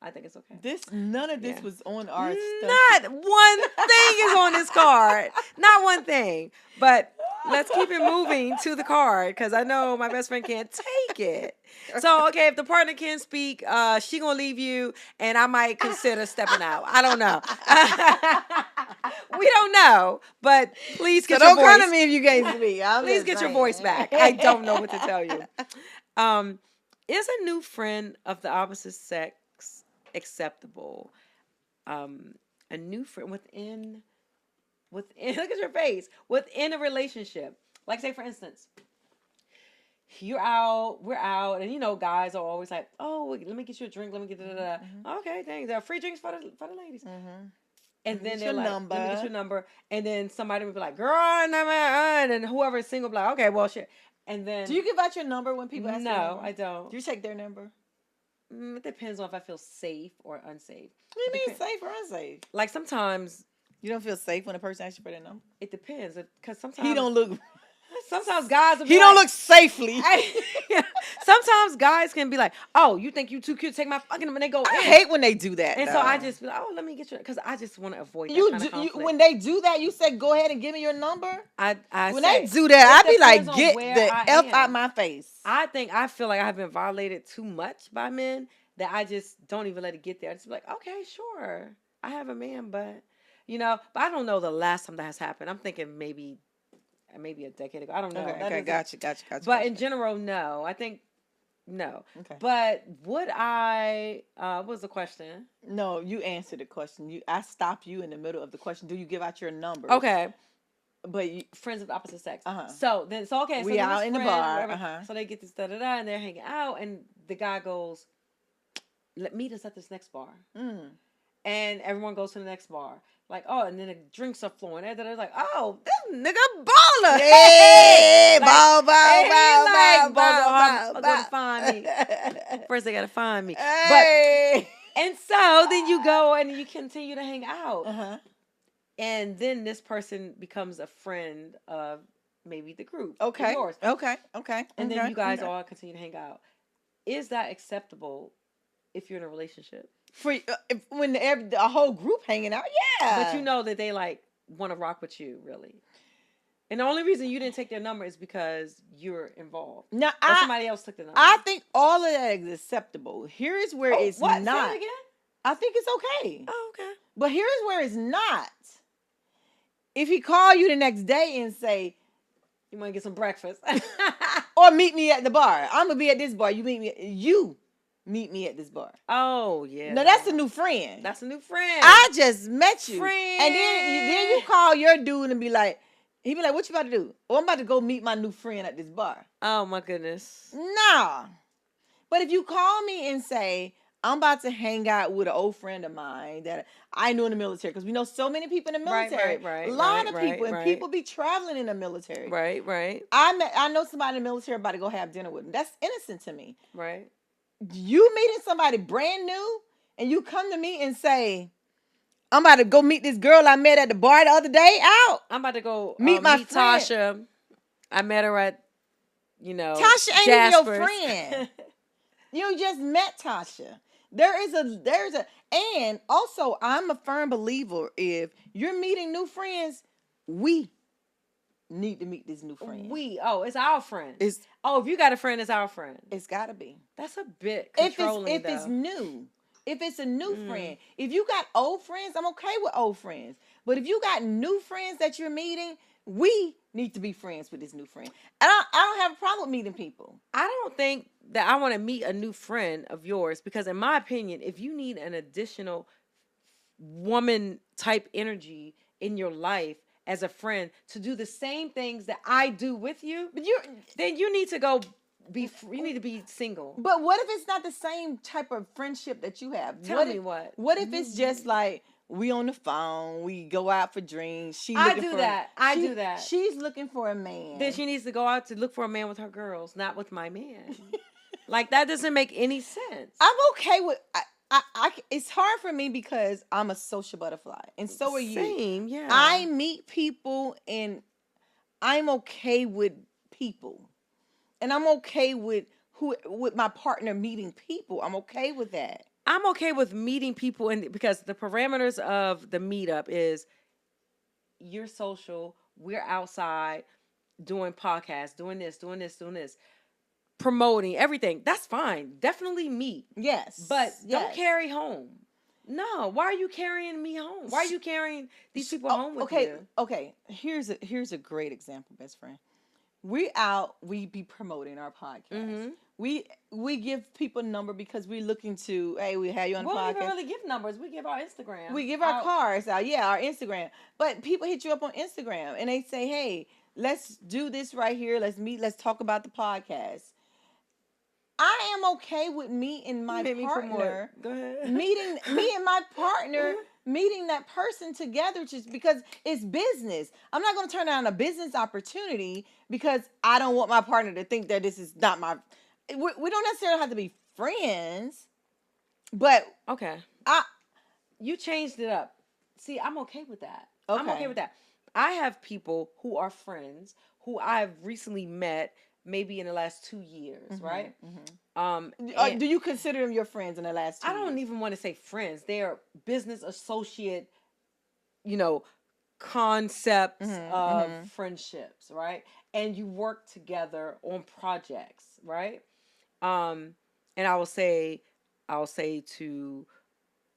I think it's okay. None of this was on our stuff. Not one thing is on this card. Not one thing. But let's keep it moving to the card because I know my best friend can't take it. So, okay, if the partner can't speak, she gonna leave you, and I might consider stepping out. I don't know. We don't know, but please get your voice. Don't come to me if you can't speak. Please get your voice back. I don't know what to tell you. Is a new friend of the opposite sex acceptable? A new friend within look at your face, within a relationship. Like, say for instance, we're out, and guys are always like, oh, let me get you a drink, let me get okay, thanks. There are free drinks for the ladies. And then they're like, let me get your number, and then somebody would be like, girl, and whoever is single be like, okay, well, shit. And then, do you give out your number when people ask? No, I don't. Do you take their number? It depends on if I feel safe or unsafe. What do you mean safe or unsafe? Like sometimes you don't feel safe when a person asks you for their number. It depends, because sometimes he don't look. Sometimes guys will be don't look safely. Sometimes guys can be like, "Oh, you think you too cute to take my fucking number?" And they go. I hate when they do that. And though. so I just be like, "Oh, let me get you," because I just want to avoid that kind of conflict. When they do that, you say, "Go ahead and give me your number." When they do that, I be like, "Get the F out my face." I feel like I've been violated too much by men that I just don't even let it get there. I just be like, "Okay, sure, I have a man, but but I don't know the last time that has happened. I'm thinking maybe a decade ago. I don't know. Okay, gotcha. But in general, no. I think no. Okay. But would I? What was the question? No, you answered the question. I stopped you in the middle of the question. Do you give out your number? Okay. But friends of the opposite sex. So okay. So we out in the bar. So they get this and they're hanging out, and the guy goes, meet us at this next bar. And everyone goes to the next bar. Like, oh, and then the drinks are flowing. And they're like, oh, this nigga baller. Hey, ball. Gonna find me. First, they gotta find me. Hey. And so then you go and you continue to hang out. And then this person becomes a friend of maybe the group. Okay. Yours. Okay. And then you guys all continue to hang out. Is that acceptable if you're in a relationship? When a whole group hanging out, yeah. But you know that they like want to rock with you, really. And the only reason you didn't take their number is because you're involved. Now, somebody else took the number. I think all of that is acceptable. Here is where it's what? not. Say it again? I think it's okay. Oh, okay. But here's where it's not. If he call you the next day and say, you want to get some breakfast. Or meet me at the bar. I'm going to be at this bar. You meet me at this bar. Oh, yeah. No, that's a new friend. That's a new friend. I just met you. Friend. And then you call your dude and be like, he be like, what you about to do? Oh, I'm about to go meet my new friend at this bar. Oh, my goodness. Nah. But if you call me and say, I'm about to hang out with an old friend of mine that I knew in the military, because we know so many people in the military. Right. A lot of people. And people be traveling in the military. Right. I know somebody in the military about to go have dinner with them. That's innocent to me. Right. You meeting somebody brand new and you come to me and say, I'm about to go meet this girl I met at the bar the other day out. I'm about to go meet my friend. Tasha. I met her at, Tasha ain't even your friend. You just met Tasha. And also I'm a firm believer, if you're meeting new friends, we need to meet this new friend. It's our friend. If you got a friend, it's our friend. It's gotta be. That's a bit controlling, if it's new. If it's a new friend. If you got old friends, I'm okay with old friends. But if you got new friends that you're meeting, we need to be friends with this new friend. I don't have a problem with meeting people. I don't think that I want to meet a new friend of yours, because in my opinion, if you need an additional woman type energy in your life as a friend to do the same things that I do with you, then you need to go you need to be single. But what if it's not the same type of friendship that you have? Tell me what. What if it's just like, we on the phone, we go out for drinks. I do that. She's looking for a man. Then she needs to go out to look for a man with her girls, not with my man. Like, that doesn't make any sense. I'm okay with. It's hard for me because I'm a social butterfly, and so are you. Same, yeah. I meet people, and I'm okay with people, and I'm okay with my partner meeting people. I'm okay with that. I'm okay with meeting people, and because the parameters of the meetup is you're social, we're outside doing podcasts, doing this, promoting everything. That's fine. Definitely meet. Yes. But don't carry home. No. Why are you carrying me home? Why are you carrying these people home with you? Okay. Here's a great example, best friend. We be promoting our podcast. Mm-hmm. We give people a number because we're looking to, hey, we have you on the podcast. We don't even really give numbers. We give our Instagram. We give our cards out. Yeah, our Instagram. But people hit you up on Instagram and they say, hey, let's do this right here. Let's meet. Let's talk about the podcast. I am okay with me and my partner. Go ahead. Me and my partner meeting that person together just because it's business. I'm not going to turn down a business opportunity because I don't want my partner to think that this is not my. We don't necessarily have to be friends, but okay. You changed it up. See, I'm okay with that. Okay. I'm okay with that. I have people who are friends who I've recently met. Maybe in the last 2 years, right? Mm-hmm. Do you consider them your friends in the last 2 years? I don't even want to say friends. They're business associate, concepts of friendships, right? And you work together on projects, right? And I will say to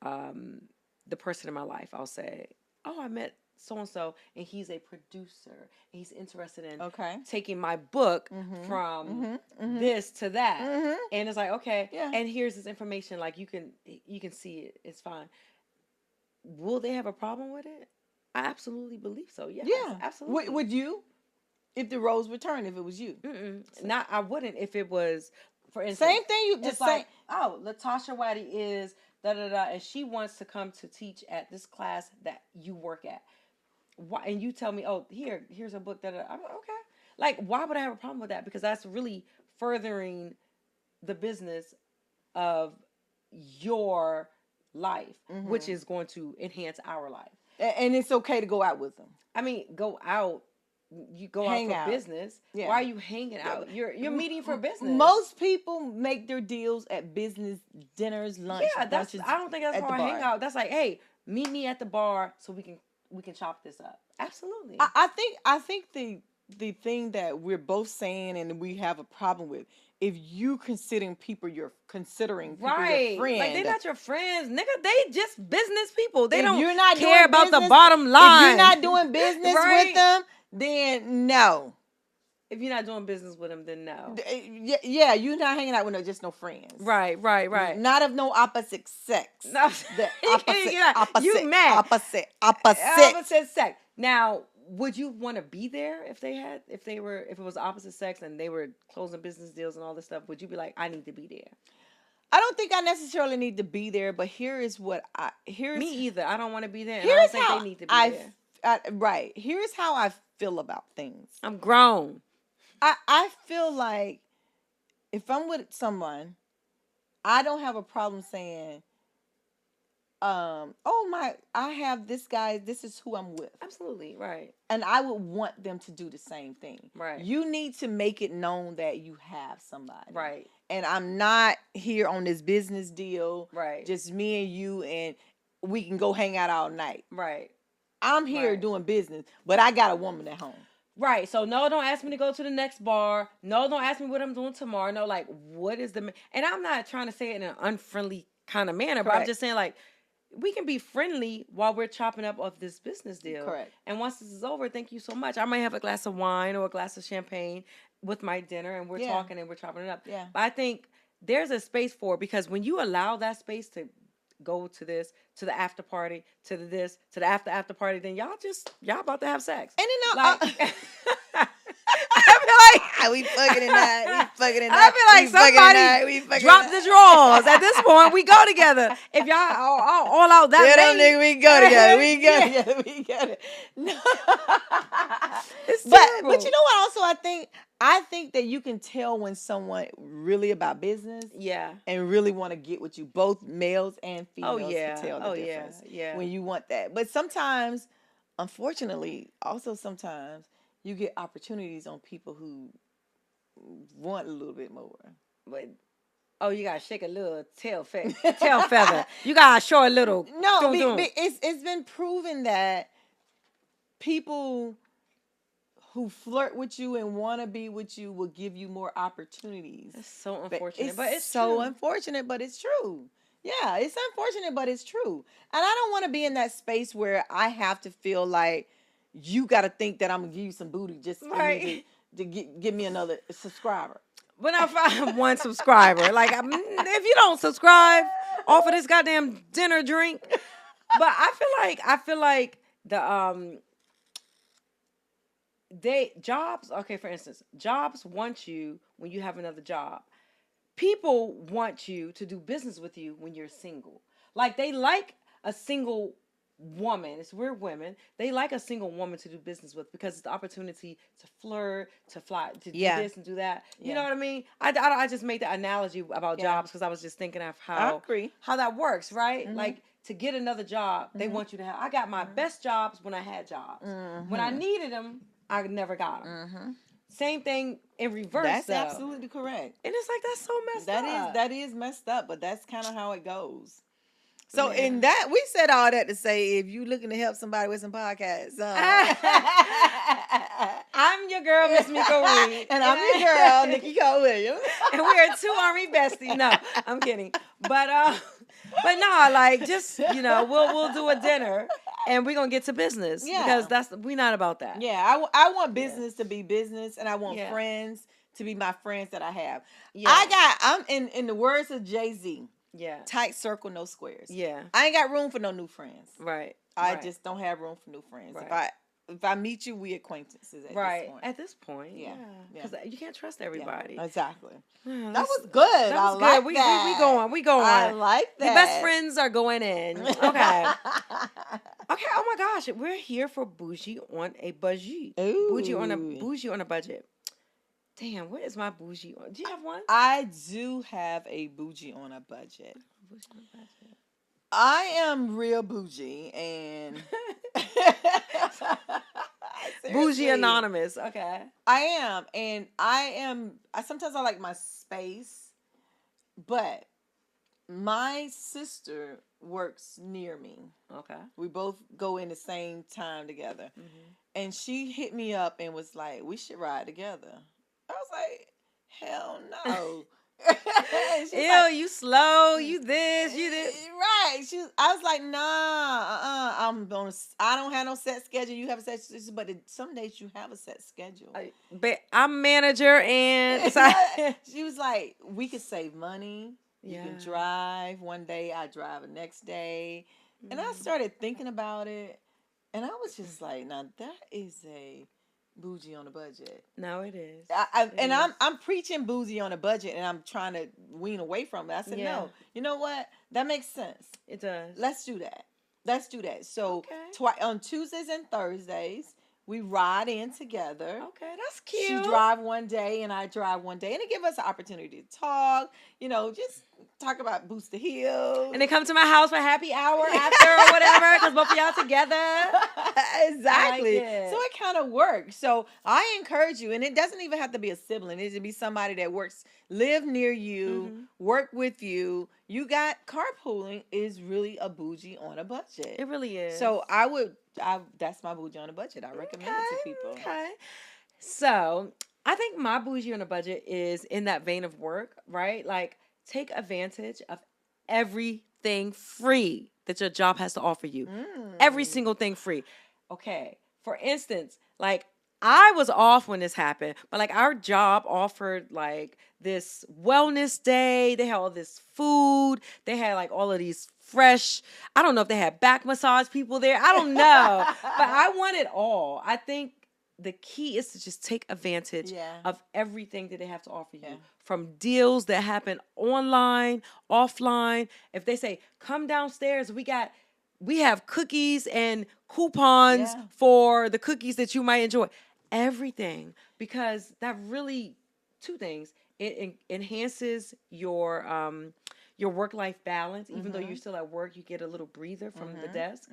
the person in my life, I'll say, oh, I met so-and-so, and he's a producer, and he's interested in taking my book from this to that. And it's like, okay, and here's this information, like you can see it, it's fine. Will they have a problem with it? I absolutely believe so. Yes, yeah, absolutely. Would you, if the roles were turned, if it was you? Not, I wouldn't if it was, for instance. Same thing, you just like, oh, Latasha Waddy is da-da-da, and she wants to come to teach at this class that you work at. Why? And you tell me, oh, here's a book that I'm like, okay. Like, why would I have a problem with that? Because that's really furthering the business of your life, which is going to enhance our life. And it's okay to go out with them. I mean, go out. You go out for business. Yeah. Why are you hanging out? You're meeting for business. Most people make their deals at business dinners, lunch. Yeah, I don't think that's how I hang out. That's like, hey, meet me at the bar so we can chop this up. Absolutely. I think the thing that we're both saying and we have a problem with, if you considering people your friend, like they're not your friends, nigga. They just business people. They don't care about the bottom line. If you're not doing business with them, then no. If you're not doing business with them, then no. Yeah, you're not hanging out with just no friends. Right. Not of no opposite sex. No. Opposite. You mad. Opposite sex. Now, would you want to be there if it was opposite sex and they were closing business deals and all this stuff? Would you be like, I need to be there? I don't think I necessarily need to be there, but me either. I don't want to be there. And I don't think they need to be there. Right. Here's how I feel about things. I'm grown. I feel like if I'm with someone, I don't have a problem saying, I have this guy, this is who I'm with. Absolutely, right. And I would want them to do the same thing. Right. You need to make it known that you have somebody. Right. And I'm not here on this business deal. Right. Just me and you, and we can go hang out all night. Right. I'm here doing business, but I got a woman at home. Right. So, no, don't ask me to go to the next bar. No, don't ask me what I'm doing tomorrow. No, like, what is and I'm not trying to say it in an unfriendly kind of manner, but I'm just saying, like, we can be friendly while we're chopping up of this business deal. Correct. And once this is over, thank you so much. I might have a glass of wine or a glass of champagne with my dinner, and we're talking and we're chopping it up. Yeah. But I think there's a space for it, because when you allow that space to go to this, to the after party, to the this, to the after party, then y'all about to have sex. And like, I feel like We fucking in that. We fucking in I that. feel like somebody drop the drawers. At this point, we go together. If y'all are all out that Tell them late, nigga, we go together. We go together. We go together. No. it's But terrible. you know what? Also, I think that you can tell when someone really about business, Yeah. and really want to get with you. Both males and females can tell the Oh, difference. yeah. When you want that. But sometimes, unfortunately, also sometimes you get opportunities on people who want a little bit more. But you gotta shake a little tail feather. You gotta show a little. No, it's been proven that people who flirt with you and want to be with you will give you more opportunities. It's so unfortunate, but it's so true. unfortunate, but it's true. Yeah, it's unfortunate, but it's true. And I don't want to be in that space where I have to feel like you got to think that I'm gonna give you some booty just for me to give me another subscriber. But now if I have one subscriber, like if you don't subscribe off of this goddamn dinner drink, but I feel like the jobs, okay, for instance, jobs want you when you have another job. People want you to do business with you when you're single. Like they like a single woman. We're women. They like a single woman to do business with because it's the opportunity to flirt, to fly, to do this and do that. You know what I mean? I just made the analogy about jobs because I was just thinking of how that works, right? Mm-hmm. Like to get another job, they want you to have. I got my best jobs when I had jobs. Mm-hmm. When I needed them, I never got them. Mm-hmm. Same thing in reverse. That's absolutely correct. And it's like that's so messed up. That is messed up, but that's kind of how it goes. So in that, we said all that to say, if you looking to help somebody with some podcasts, I'm your girl, Miss Miko Reed, and I'm your girl, Nikki Cole Williams, and we are two army besties. No, I'm kidding, but no, like just we'll do a dinner. And we're gonna get to business because we're not about that. Yeah, I want business to be business, and I want friends to be my friends that I have. Yeah. I'm in the words of Jay-Z. Yeah, tight circle, no squares. Yeah, I ain't got room for no new friends. Right, I just don't have room for new friends. Right. If I meet you, we acquaintances at this point. At this point, because you can't trust everybody. Yeah, exactly. That was good. That was good. We going. I like that. The best friends are going in. Okay. Okay. Oh my gosh, we're here for bougie on a budget. Ooh. Bougie on a budget. Damn, what is my bougie on? Do you have one? I do have a bougie on a budget. I am real bougie and bougie anonymous. Okay. I am, and I sometimes I like my space, but my sister works near me. Okay. We both go in the same time together. Mm-hmm. And she hit me up and was like, we should ride together. I was like, hell no. Ew, like, you slow, you this, you this. Right. I was like, nah, I don't have no set schedule. You have a set schedule, but some days you have a set schedule. But I'm manager and she was like, we could save money. You can drive one day, I drive the next day. Mm-hmm. And I started thinking about it, and I was just like, now that is a bougie on a budget. No, it is. I'm preaching bougie on a budget, and I'm trying to wean away from it. I said, no, you know what? That makes sense. It does. Let's do that. So on Tuesdays and Thursdays, we ride in together. Okay, that's cute. She drive one day and I drive one day, and it gives us an opportunity to talk. Just talk about Boots2Heels. And they come to my house for happy hour after or whatever, because both of y'all together. Exactly. So it kind of works. So I encourage you, and it doesn't even have to be a sibling. It should be somebody that live near you, work with you. You got carpooling is really a bougie on a budget. It really is. So that's my bougie on a budget. I recommend it to people. Okay. So I think my bougie on a budget is in that vein of work, right? Like, take advantage of everything free that your job has to offer you. Every single thing free. Okay. For instance, like, I was off when this happened, but like our job offered like this wellness day. They had all this food. They had like all of these fresh, I don't know if they had back massage people there. I don't know, but I want it all. I think the key is to just take advantage Yeah. of everything that they have to offer you. Yeah. From deals that happen online, offline. If they say, come downstairs, we have cookies and coupons Yeah. for the cookies that you might enjoy. Everything. Because that really, two things. It enhances your work-life balance. Even though you're still at work, you get a little breather from the desk.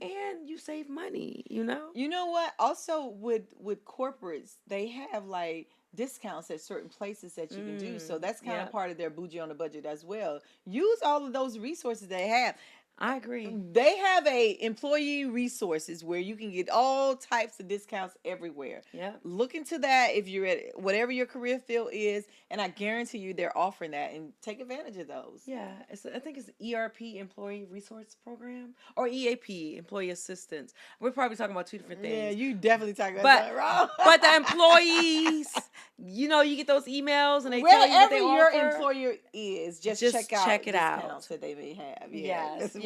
And you save money, you know? You know what? Also, with corporates, they have like discounts at certain places that you can do. So that's kind of part of their bougie on the budget as well. Use all of those resources they have. I agree. They have a employee resources where you can get all types of discounts everywhere. Yeah. Look into that if you're at whatever your career field is, and I guarantee you they're offering that, and take advantage of those. Yeah, I think it's ERP, Employee Resource Program, or EAP, Employee Assistance. We're probably talking about two different things. Yeah, you definitely talking about that wrong. But the employees, you know, you get those emails and they tell you what they wherever offer. your employer is, just check it out that they may have.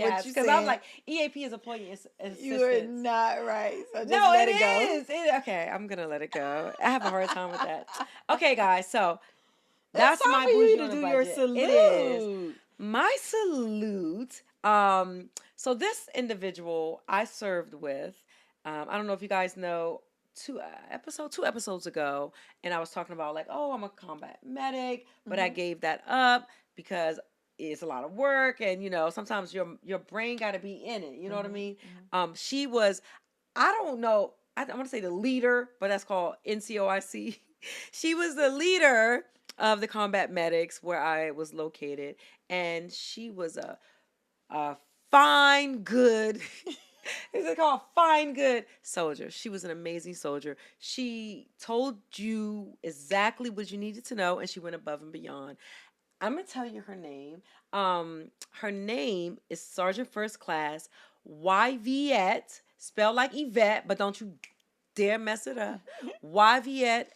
Yes, because I'm like, EAP is Employee Assistance. You are not right. So just no, let it it go. is. Okay, I'm gonna let it go. I have a hard time with that. Okay, guys, so that's my for you bougie to on do the your budget. salute. It is. My salute. So this individual I served with, I don't know if you guys know, two episodes ago, and I was talking about like, oh, I'm a combat medic, but I gave that up because it's a lot of work, and you know, sometimes your brain got to be in it. You know what I mean? She was, I don't know, I want to say the leader, but that's called NCOIC. She was the leader of the combat medics where I was located, and she was a fine, good. It's called fine, good soldier. She was an amazing soldier. She told you exactly what you needed to know, and she went above and beyond. I'm gonna tell you her name. Her name is Sergeant First Class Yvette, spelled like Yvette, but don't you dare mess it up. Yvette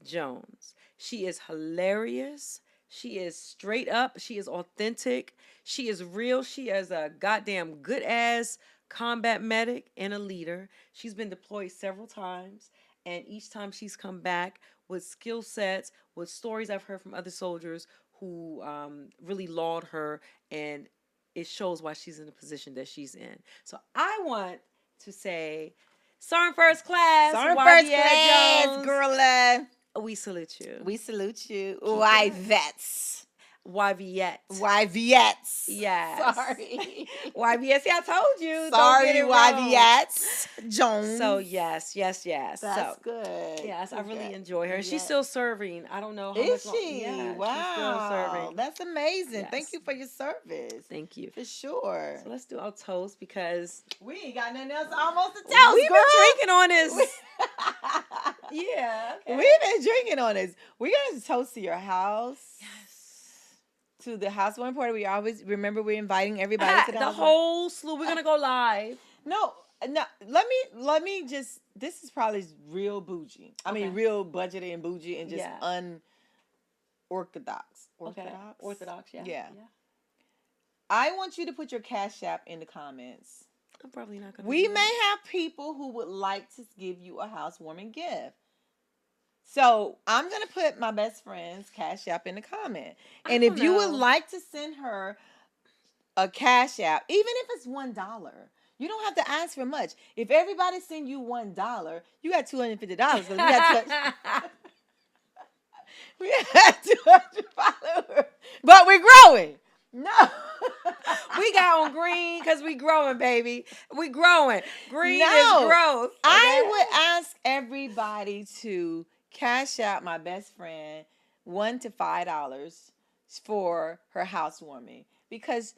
Jones. She is hilarious. She is straight up. She is authentic. She is real. She is a goddamn good ass combat medic and a leader. She's been deployed several times, and each time she's come back with skill sets, with stories I've heard from other soldiers who really laud her, and it shows why she's in the position that she's in. So I want to say, Sergeant First Class, Jones, girl. we salute you. We salute you. Yvettes. Yvettes. Yes. Sorry. Yvettes, I told you. Sorry, Yvettes Jones. So, yes. That's good. Yes, I really enjoy her. And she's still serving. I don't know how is much she? Yeah, wow. She's still serving. That's amazing. Yes. Thank you for your service. Thank you. For sure. So let's do our toast because we ain't got nothing else almost to tell. We've been drinking on this. Yeah. Okay. We've been drinking on this. We're going to toast to your house. Yes. To the housewarming party. We always remember we're inviting everybody to the whole slew. We're gonna go live. No. Let me just. This is probably real bougie. I mean, real budgeted and bougie and just unorthodox. Orthodox. Yeah. I want you to put your Cash App in the comments. I'm probably not gonna. We may have people who would like to give you a housewarming gift. So I'm going to put my best friend's Cash App in the comment. And if you would like to send her a Cash App, even if it's $1, you don't have to ask for much. If everybody send you $1, you got $250. So we got 200 followers. But we're growing. No. We got on green because we growing, baby. We growing. Green is growth. Okay? I would ask everybody to Cash out my best friend $1 to $5 for her housewarming because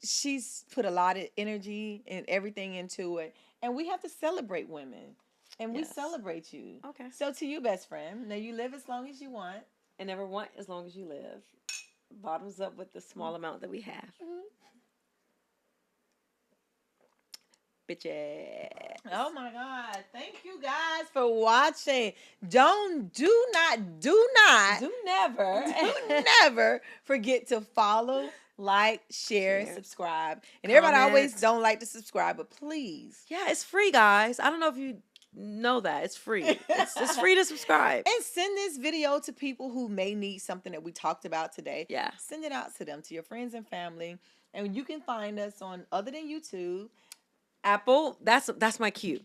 she's put a lot of energy and everything into it, and we have to celebrate women, and we celebrate you. Okay. So to you, best friend, now you live as long as you want, and never want as long as you live. Bottoms up with the small amount that we have. Bitches. Oh my God. Thank you guys for watching. Do never forget to follow, like, share, subscribe. And everybody always don't like to subscribe, but please. Yeah, it's free, guys. I don't know if you know that it's free. It's free to subscribe. And send this video to people who may need something that we talked about today. Yeah. Send it out to them, to your friends and family. And you can find us on, other than YouTube, Apple, that's my cue.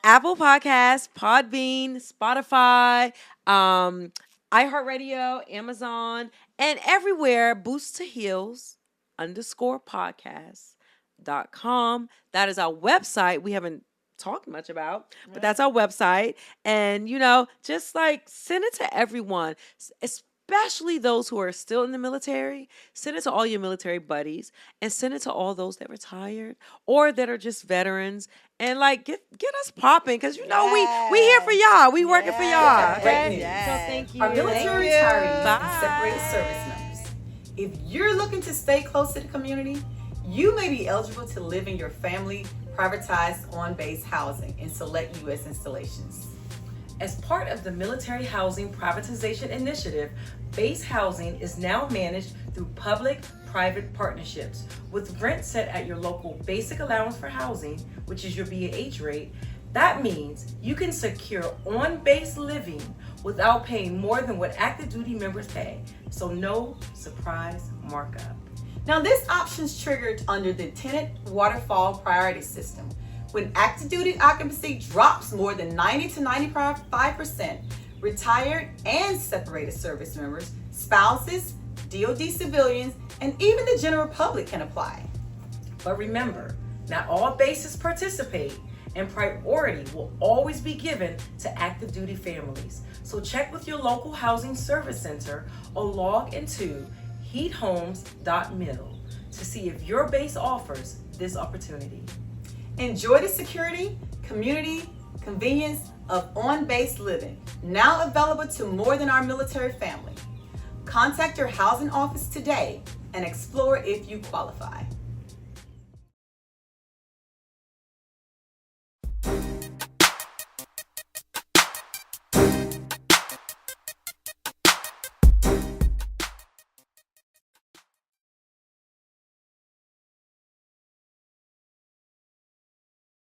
Apple Podcasts, Podbean, Spotify, iHeartRadio, Amazon, and everywhere. Boots2Heels_podcast.com. That is our website. We haven't talked much about, but that's our website. And just like send it to everyone, especially those who are still in the military. Send it to all your military buddies, and send it to all those that retired or that are just veterans. And like get us popping, because we here for y'all. We working for y'all. Okay? Yes. So thank you. Our military Thank you. retirees Bye. and separated service members. If you're looking to stay close to the community, you may be eligible to live in your family privatized on-base housing in select U.S. installations. As part of the Military Housing Privatization Initiative, base housing is now managed through public-private partnerships with rent set at your local basic allowance for housing, which is your BAH rate. That means you can secure on-base living without paying more than what active duty members pay. So no surprise markup. Now this option's triggered under the tenant waterfall priority system. When active duty occupancy drops more than 90 to 95%, retired and separated service members, spouses, DoD civilians, and even the general public can apply. But remember, not all bases participate, and priority will always be given to active duty families. So check with your local housing service center or log into heathomes.mil to see if your base offers this opportunity. Enjoy the security, community, convenience of on-base living, now available to more than our military family. Contact your housing office today and explore if you qualify.